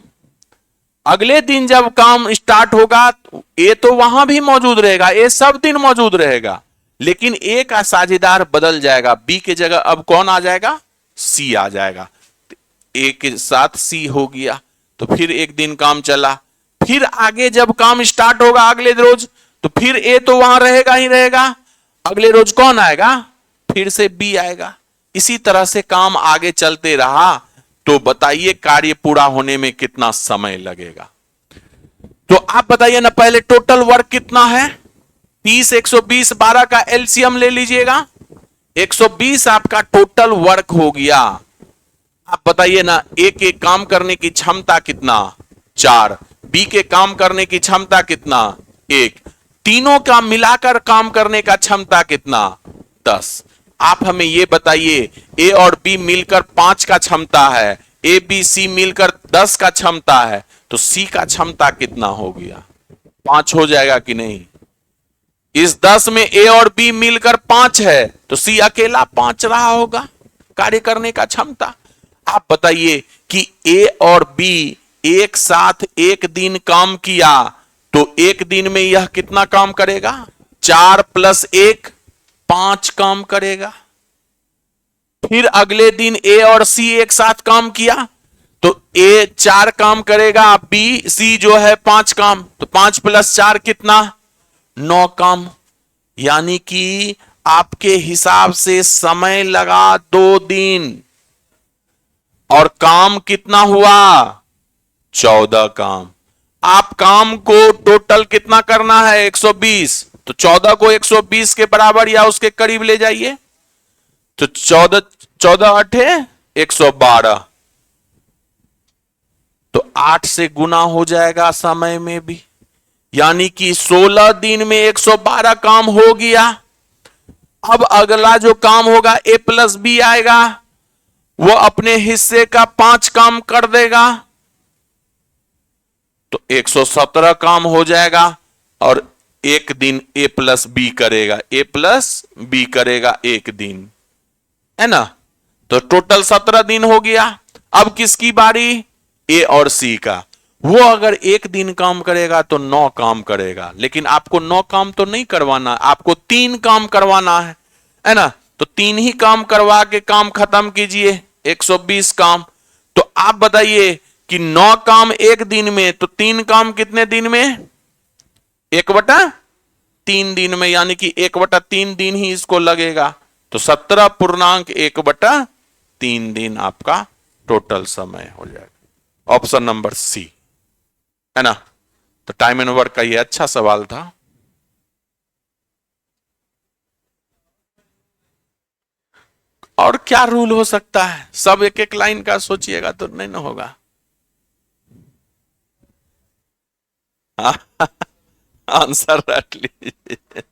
अगले दिन जब काम स्टार्ट होगा ए तो वहां भी मौजूद रहेगा, ए सब दिन मौजूद रहेगा, लेकिन ए का साझेदार बदल जाएगा। बी के जगह अब कौन आ जाएगा? सी आ जाएगा। ए के साथ सी हो गया, तो फिर एक दिन काम चला। फिर आगे जब काम स्टार्ट होगा अगले रोज, तो फिर ए तो वहां रहेगा ही रहेगा। अगले रोज कौन आएगा? फिर से बी आएगा। इसी तरह से काम आगे चलते रहा। तो बताइए कार्य पूरा होने में कितना समय लगेगा? तो आप बताइए ना, पहले टोटल वर्क कितना है? 30, 120, 12 का एलसीएम ले लीजिएगा, 120 आपका टोटल वर्क हो गया। आप बताइए ना, ए के काम करने की क्षमता कितना? 4। बी के काम करने की क्षमता कितना? 1। तीनों का मिलाकर काम करने का क्षमता कितना? 10। आप हमें यह बताइए, ए और बी मिलकर 5 का क्षमता है, ए बी सी मिलकर 10 का क्षमता है, तो सी का क्षमता कितना हो गया? 5 हो जाएगा कि नहीं? इस 10 में ए और बी मिलकर 5 है, तो सी अकेला 5 रहा होगा कार्य करने का क्षमता। आप बताइए कि ए और बी एक साथ एक दिन काम किया, तो एक दिन में यह कितना काम करेगा? 4 + 1 5 काम करेगा। फिर अगले दिन ए और सी एक साथ काम किया, तो ए 4 काम करेगा, बी सी जो है 5 काम, तो 5 + 4 कितना? 9 काम। यानी कि आपके हिसाब से समय लगा 2 दिन और काम कितना हुआ? 14 काम। आप काम को टोटल कितना करना है? 120, तो 14 को 120 के बराबर या उसके करीब ले जाइए, तो 14 14 अठे 112, तो 8 से गुना हो जाएगा समय में भी, यानी कि 16 दिन में 112 काम हो गया। अब अगला जो काम होगा ए प्लस बी आएगा, वो अपने हिस्से का 5 काम कर देगा, तो 117 काम हो जाएगा। और एक दिन ए प्लस बी करेगा, ए प्लस बी करेगा एक दिन, है ना, तो टोटल 17 दिन हो गया। अब किसकी बारी, ए और सी का। वो अगर एक दिन काम करेगा तो 9 काम करेगा, लेकिन आपको 9 काम तो नहीं करवाना, आपको 3 काम करवाना है ना, तो 3 ही काम करवा के काम खत्म कीजिए, 120 काम। तो आप बताइए कि 9 काम एक दिन में, तो 3 काम कितने दिन में, 1/3 दिन में, यानी कि 1/3 दिन ही इसको लगेगा, तो 17.1/3 दिन आपका टोटल समय हो जाएगा। ऑप्शन नंबर सी, है ना। तो टाइम एंड वर्क का ये अच्छा सवाल था। और क्या रूल हो सकता है, सब एक एक लाइन का सोचिएगा तो नहीं ना होगा। आंसर रट लीजिए।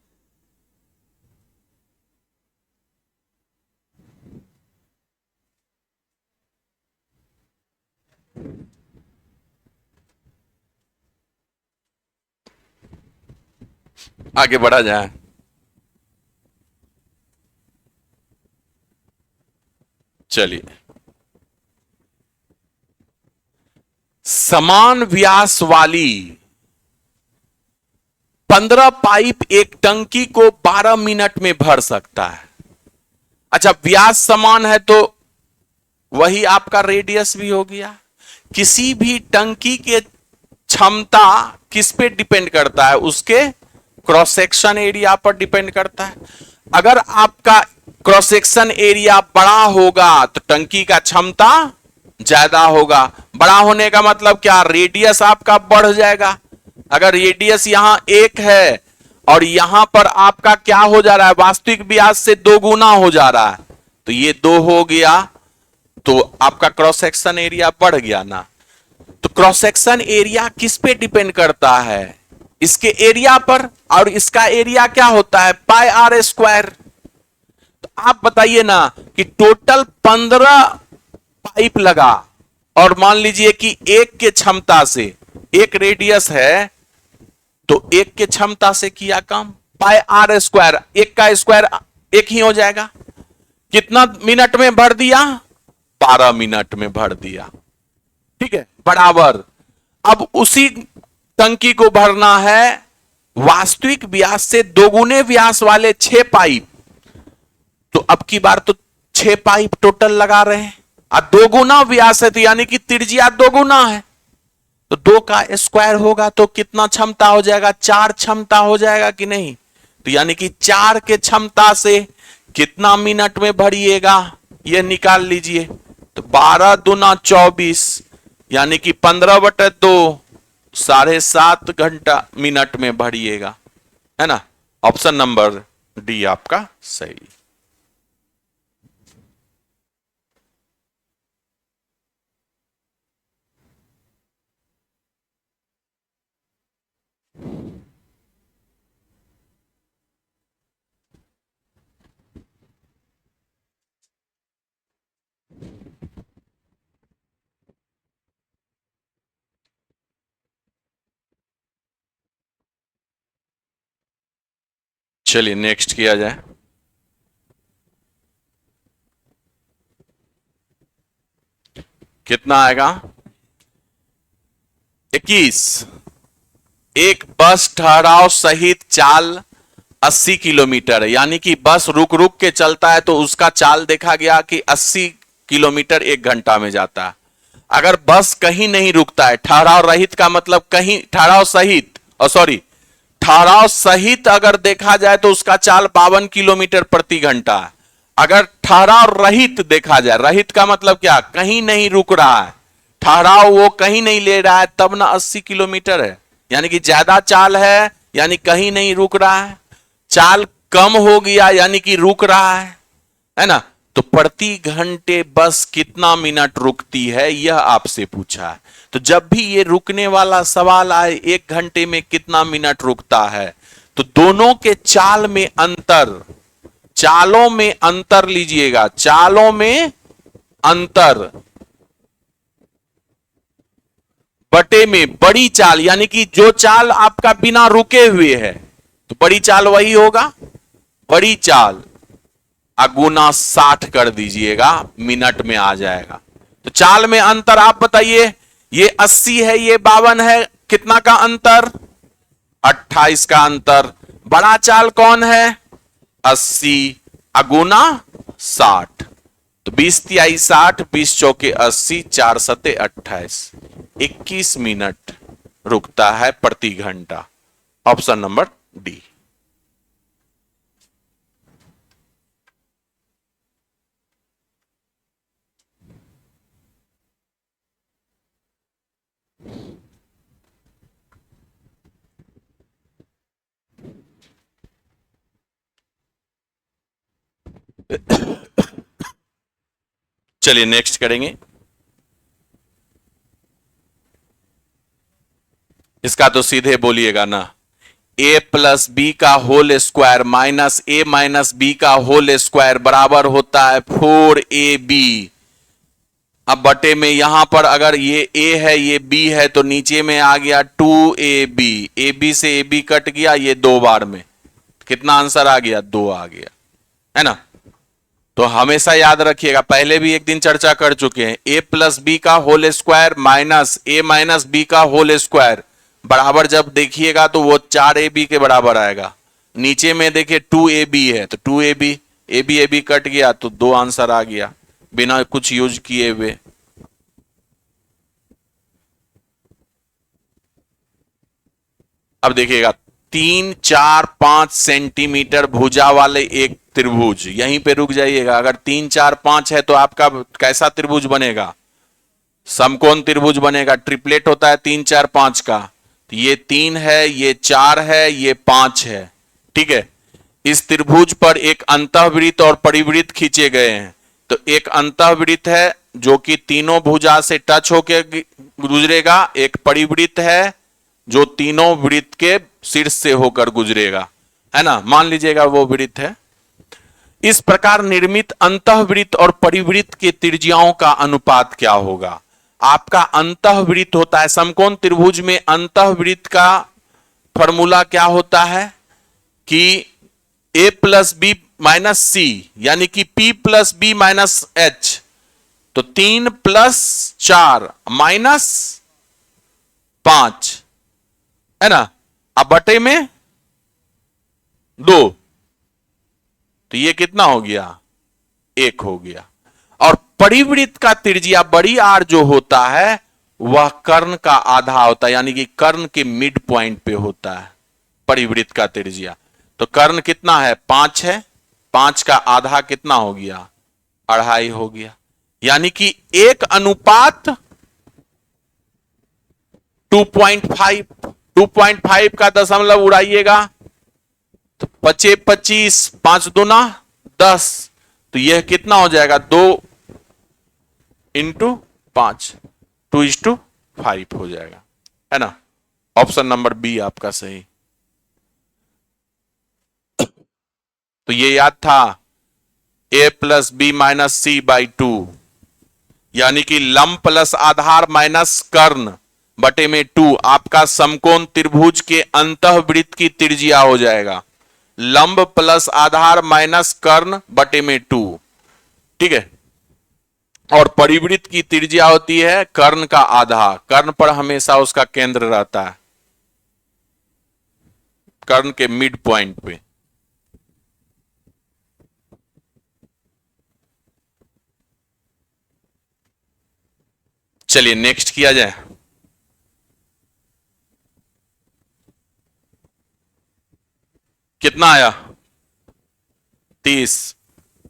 आगे बढ़ा जाए। चलिए, समान व्यास वाली 15 पाइप एक टंकी को 12 मिनट में भर सकता है। अच्छा, व्यास समान है तो वही आपका रेडियस भी हो गया। किसी भी टंकी के क्षमता किस पे डिपेंड करता है, उसके क्रॉस सेक्शन एरिया पर डिपेंड करता है। अगर आपका क्रॉस सेक्शन एरिया बड़ा होगा तो टंकी का क्षमता ज्यादा होगा। बड़ा होने का मतलब क्या, रेडियस आपका बढ़ जाएगा। अगर रेडियस यहां 1 है और यहां पर आपका क्या हो जा रहा है, वास्तविक व्यास से 2 गुना हो जा रहा है, तो ये 2 हो गया, तो आपका क्रॉस सेक्शन एरिया बढ़ गया ना। तो क्रॉस सेक्शन एरिया किस पे डिपेंड करता है, इसके एरिया पर, और इसका एरिया क्या होता है, पाई आर स्क्वायर। तो आप बताइए ना कि टोटल 15 पाइप लगा, और मान लीजिए कि एक के क्षमता से, एक रेडियस है तो एक के क्षमता से किया काम, पाई आर स्क्वायर, एक का स्क्वायर एक ही हो जाएगा। कितना मिनट में भर दिया, 12 मिनट में भर दिया, ठीक है, बराबर। अब उसी टंकी को भरना है वास्तविक व्यास से 2 गुने व्यास वाले 6 पाइप, तो अब की बार तो 6 पाइप टोटल लगा रहे हैं, और 2 गुना व्यास है, तो यानी कि त्रिज्या 2 गुना है, तो 2 का स्क्वायर होगा तो कितना क्षमता हो जाएगा, 4 क्षमता हो जाएगा कि नहीं। तो यानी कि 4 के क्षमता से कितना मिनट में भरिएगा, ये निकाल लीजिए। तो 12 दूना 24, यानी कि 15/2, 7.5 घंटा मिनट में भरिएगा, है ना। ऑप्शन नंबर डी आपका सही। चलिए नेक्स्ट किया जाए। कितना आएगा, 21। एक बस ठहराव सहित चाल 80 किलोमीटर है, यानी कि बस रुक रुक के चलता है तो उसका चाल देखा गया कि 80 किलोमीटर 1 घंटा में जाता है। अगर बस कहीं नहीं रुकता है, ठहराव रहित का मतलब कहीं, ठहराव सहित, सॉरी, ठहराव सहित अगर देखा जाए तो उसका चाल 52 किलोमीटर प्रति घंटा है। अगर ठहराव रहित देखा जाए, रहित का मतलब क्या, कहीं नहीं रुक रहा है, ठहराव वो कहीं नहीं ले रहा है, तब ना 80 किलोमीटर है, यानी कि ज्यादा चाल है, यानी कहीं नहीं रुक रहा है। चाल कम हो गया यानी कि रुक रहा है ना। तो प्रति घंटे बस कितना मिनट रुकती है यह आपसे पूछा है। तो जब भी ये रुकने वाला सवाल आए, 1 घंटे में कितना मिनट रुकता है, तो दोनों के चाल में अंतर, चालों में अंतर लीजिएगा, चालों में अंतर बटे में बड़ी चाल, यानी कि जो चाल आपका बिना रुके हुए है तो बड़ी चाल वही होगा, बड़ी चाल गुना 60 कर दीजिएगा, मिनट में आ जाएगा। तो चाल में अंतर आप बताइए, ये 80 है, ये 52 है, कितना का अंतर? 28 का अंतर। बड़ा चाल कौन है? 80 अगुना 60। तो 20 तिहाई 60, 20 चौके 80, 4 सते 28, 21 मिनट रुकता है प्रति घंटा। Option number D. चलिए नेक्स्ट करेंगे। इसका तो सीधे बोलिएगा ना, a प्लस बी का whole square minus a minus B का होल स्क्वायर बराबर होता है 4ab। अब बटे में यहां पर अगर ये a है ये b है तो नीचे में आ गया 2ab, ab से ab कट गया, ये 2 बार में कितना आंसर आ गया? 2 आ गया, है ना। तो हमेशा याद रखिएगा, पहले भी एक दिन चर्चा कर चुके हैं, a प्लस बी का whole square minus a minus B का होल स्क्वायर बराबर जब देखिएगा तो वो 4ab के बराबर आएगा। नीचे में देखिए 2ab है तो 2ab, ab कट गया तो 2 आंसर आ गया बिना कुछ यूज किए हुए। अब देखिएगा 3, 4, 5 सेंटीमीटर भुजा वाले एक त्रिभुज, यहीं पे रुक जाइएगा। अगर 3, 4, 5 है तो आपका कैसा त्रिभुज बनेगा? समकोण त्रिभुज बनेगा। ट्रिपलेट होता है 3, 4, 5 का। तो ये 3 है, ये 4 है, ये 5 है, ठीक है। इस त्रिभुज पर एक अंतःवृत्त और परिवृत्त खींचे गए हैं। तो एक अंतःवृत्त है जो कि तीनों भुजा से टच होकर गुजरेगा, एक परिवृत्त है जो तीनों वृत्त के शीर्ष से होकर गुजरेगा, है ना। मान लीजिएगा वो वृत्त है। इस प्रकार निर्मित अंतःवृत्त और परिवृत्त के त्रिज्याओं का अनुपात क्या होगा? आपका अंतःवृत्त होता है समकोण त्रिभुज में, अंतःवृत्त का फॉर्मूला क्या होता है कि a plus B minus C, यानी कि p plus B minus H. तो 3 प्लस 4 माइनस 5, है ना। अब बटे में 2, तो ये कितना हो गया? 1 हो गया। और परिवृत्त का त्रिज्या बड़ी आर जो होता है वह कर्ण का आधा होता है, यानी कि कर्ण के मिड पॉइंट पे होता है परिवृत्त का त्रिज्या। तो कर्ण कितना है? 5 है, 5 का आधा कितना हो गया? 2.5 हो गया। यानी कि 1 अनुपात 2.5, 2.5 का दशमलव उड़ाइएगा तो 25 25, 5 दूना 10, तो यह कितना हो जाएगा? 2 इंटू 5, 2:5 हो जाएगा, है ना। ऑप्शन नंबर बी आपका सही। तो ये याद था a plus B minus C by 2, यानी कि लंब प्लस आधार माइनस कर्ण बटे में 2 आपका समकोण त्रिभुज के अंतःवृत्त की त्रिज्या हो जाएगा। लंब प्लस आधार माइनस कर्ण बटे में 2, ठीक है। और परिवृत्त की त्रिज्या होती है कर्ण का आधा। कर्ण पर हमेशा उसका केंद्र रहता है, कर्ण के मिड पॉइंट पे। चलिए नेक्स्ट किया जाए। कितना आया? 30।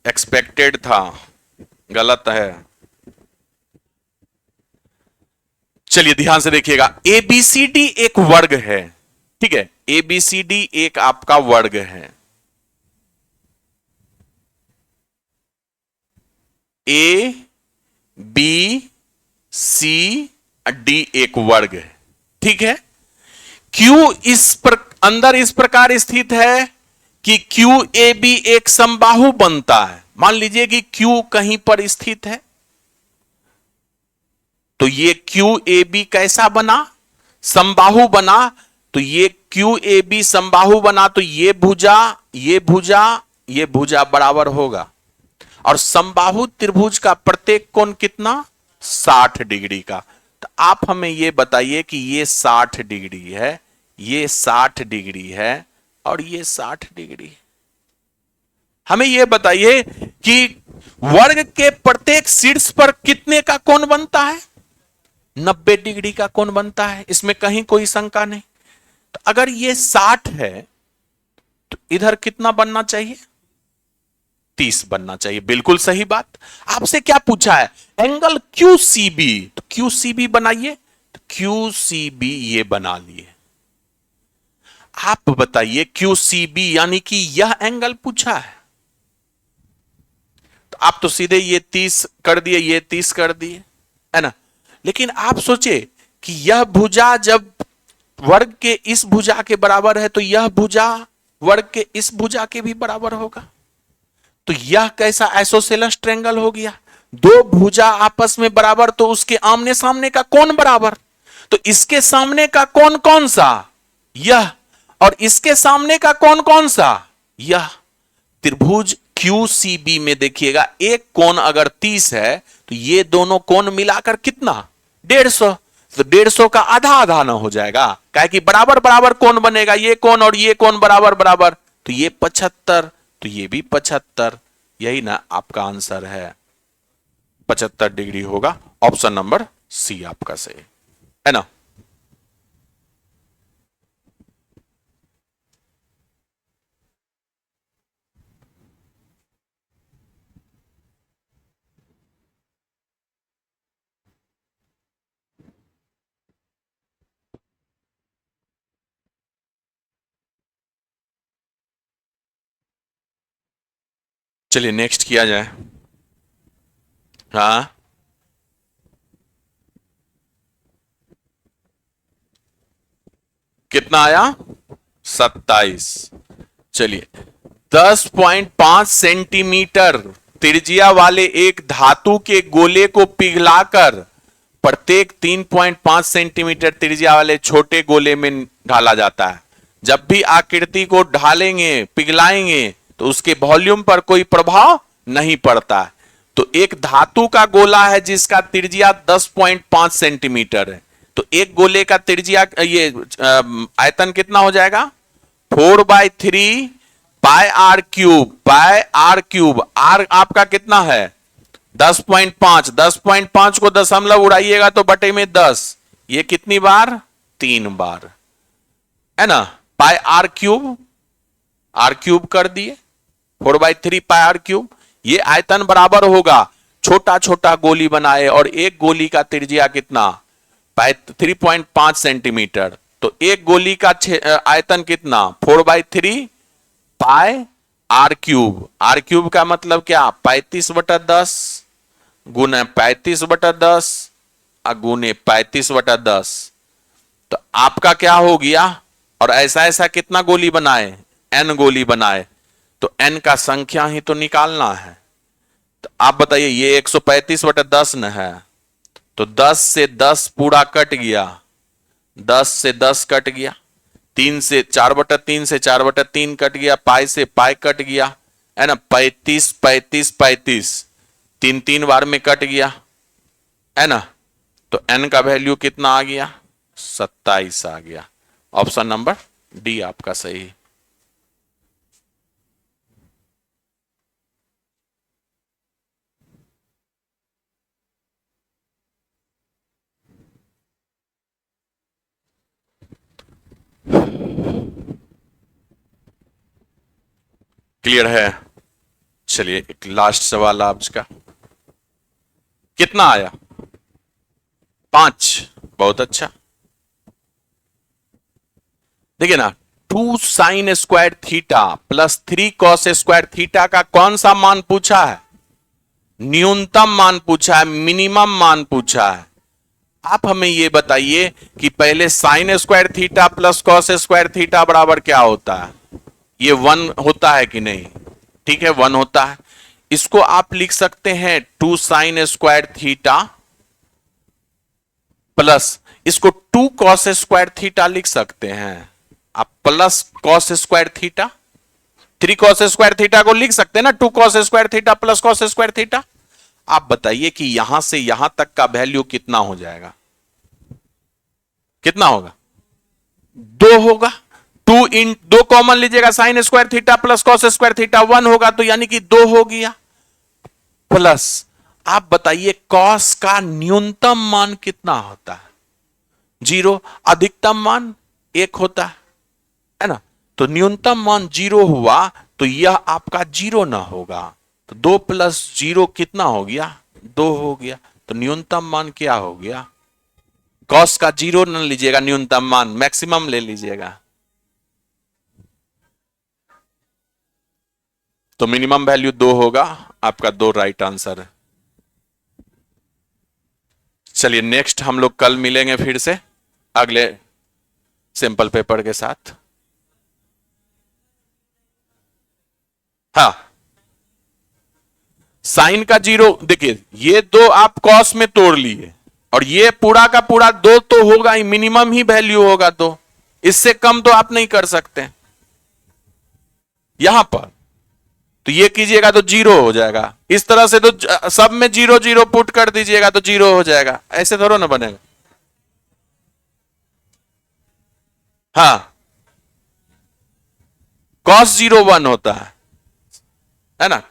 एक्सपेक्टेड था, गलत है। चलिए ध्यान से देखिएगा, एबीसीडी एक वर्ग है, ठीक है। एबीसीडी एक आपका वर्ग है। ए बी सी डी एक वर्ग है, ठीक है। क्यू अंदर इस प्रकार स्थित है कि क्यू ए बी एक समबाहु बनता है। मान लीजिए कि क्यू कहीं पर स्थित है, तो ये क्यू ए बी कैसा बना, समबाहु बना। तो ये क्यू ए बी समबाहु बना, तो ये भुजा ये भुजा ये भुजा बराबर होगा। और समबाहु त्रिभुज का प्रत्येक कोण कितना, 60 डिग्री का। तो आप हमें ये बताइए कि ये 60 डिग्री है, ये 60 डिग्री है और ये 60 डिग्री। हमें ये बताइए कि वर्ग के प्रत्येक शीर्ष पर कितने का कोण बनता है, 90 डिग्री का कोण बनता है, इसमें कहीं कोई शंका नहीं। तो अगर ये 60 है तो इधर कितना बनना चाहिए, 30 बनना चाहिए। बिल्कुल सही बात। आपसे क्या पूछा है, एंगल QCB, तो QCB बनाइए। तो QCB ये बना लिए। आप बताइए QCB यानी कि यह एंगल पूछा है, तो आप तो सीधे ये 30 कर दिए, ये 30 कर दिए, है ना। लेकिन आप सोचे कि यह भुजा जब वर्ग के इस भुजा के बराबर है, तो यह भुजा वर्ग के इस भुजा के भी बराबर होगा। तो यह कैसा आइसोसेलेस ट्रायंगल हो गया, दो भुजा आपस में बराबर, तो उसके आमने सामने का कोण बराबर। तो इसके सामने का कोण कौन सा, यह, और इसके सामने का कोण कौन सा, यह। त्रिभुज QCB में देखिएगा, एक कोण अगर 30 है तो ये दोनों कोण मिलाकर कितना, 150। तो 150 का आधा आधा ना हो जाएगा, काहे कि बराबर बराबर कोण बनेगा, ये कोण और ये कोण बराबर बराबर। तो ये 75, तो ये भी 75। यही ना आपका आंसर है, 75 डिग्री होगा। ऑप्शन नंबर सी आपका सही है ना। चलिए नेक्स्ट किया जाए। हाँ, कितना आया, 27। चलिए, 10.5 सेंटीमीटर त्रिज्या वाले एक धातु के गोले को पिघलाकर प्रत्येक 3.5 सेंटीमीटर त्रिज्या वाले छोटे गोले में ढाला जाता है। जब भी आकृति को ढालेंगे, पिघलाएंगे, तो उसके वॉल्यूम पर कोई प्रभाव नहीं पड़ता है। तो एक धातु का गोला है जिसका त्रिज्या 10.5 सेंटीमीटर है, तो एक गोले का त्रिज्या ये आयतन कितना हो जाएगा, 4/3 pi r cube, pi r cube. R आपका कितना है, 10.5। 10.5 को दशमलव उड़ाइएगा तो बटे में 10, ये कितनी बार, 3 बार, है ना। पाई आर क्यूब कर दिए, 4/3 पाई आर क्यूब। ये आयतन बराबर होगा, छोटा छोटा गोली बनाए और एक गोली का त्रिज्या कितना, 3.5 सेंटीमीटर। तो एक गोली का आयतन कितना, 4/3 pi r cube. Are cube का मतलब क्या, 35/10 गुने 35/10 गुने 35/10। तो आपका क्या हो गया, और ऐसा ऐसा कितना गोली बनाए, n गोली बनाए, तो n का संख्या ही तो निकालना है। तो आप बताइए, ये 135/10 न है, तो 10 से 10 पूरा कट गया, 10 से 10 कट गया, 3 से 4/3 से 4/3 कट गया, पाई से पाई कट गया, है ना। 35 35 35 तीन तीन बार में कट गया, है ना। तो n का वैल्यू कितना आ गया, 27 आ गया। ऑप्शन नंबर डी आपका सही। क्लियर है। चलिए एक लास्ट सवाल आपका, कितना आया, 5। बहुत अच्छा। देखिए ना, 2 sine square theta plus 3 cos square theta का कौन सा मान पूछा है, न्यूनतम मान पूछा है, मिनिमम मान पूछा है। आप हमें यह बताइए कि पहले sine square theta plus cos square theta बराबर क्या होता है? ये 1 होता है कि नहीं? ठीक है, 1 होता है। इसको आप लिख सकते हैं 2 साइन स्क्वायर थीटा प्लस, इसको 2 कॉस स्क्वायर थीटा लिख सकते हैं आप, plus cos square theta. 3 cos square theta को लिख सकते हैं ना, 2 cos square theta plus cos square theta. आप बताइए कि यहां से यहां तक का वैल्यू कितना हो जाएगा? कितना होगा? 2 होगा। 2 कॉमन लीजिएगा, sine square theta plus cos square theta 1 होगा, तो यानी कि 2 हो गया। प्लस आप बताइए कॉस का न्यूनतम मान कितना होता है? 0। अधिकतम मान 1 होता है ना? तो न्यूनतम मान 0 हुआ तो यह आपका 0 ना होगा। तो 2 प्लस 0 कितना हो गया? 2 हो गया। तो न्यूनतम मान क्या हो गया? कॉस का 0 न लीजिएगा, न्यूनतम मान मैक्सिमम ले लीजिएगा। तो मिनिमम वैल्यू 2 होगा। आपका 2 राइट आंसर है। चलिए नेक्स्ट हम लोग कल मिलेंगे फिर से अगले सिंपल पेपर के साथ। हाँ, साइन का 0, देखिए ये 2 आप कॉस में तोड़ लिए और ये पूरा का पूरा 2 तो होगा ही, मिनिमम ही वैल्यू होगा 2। इससे कम तो आप नहीं कर सकते यहां पर। तो ये कीजिएगा तो 0 हो जाएगा। इस तरह से तो सब में 0 0 पुट कर दीजिएगा तो 0 हो जाएगा। ऐसे थोड़ा ना बनेगा। हाँ, cos 0 1 होता है ना?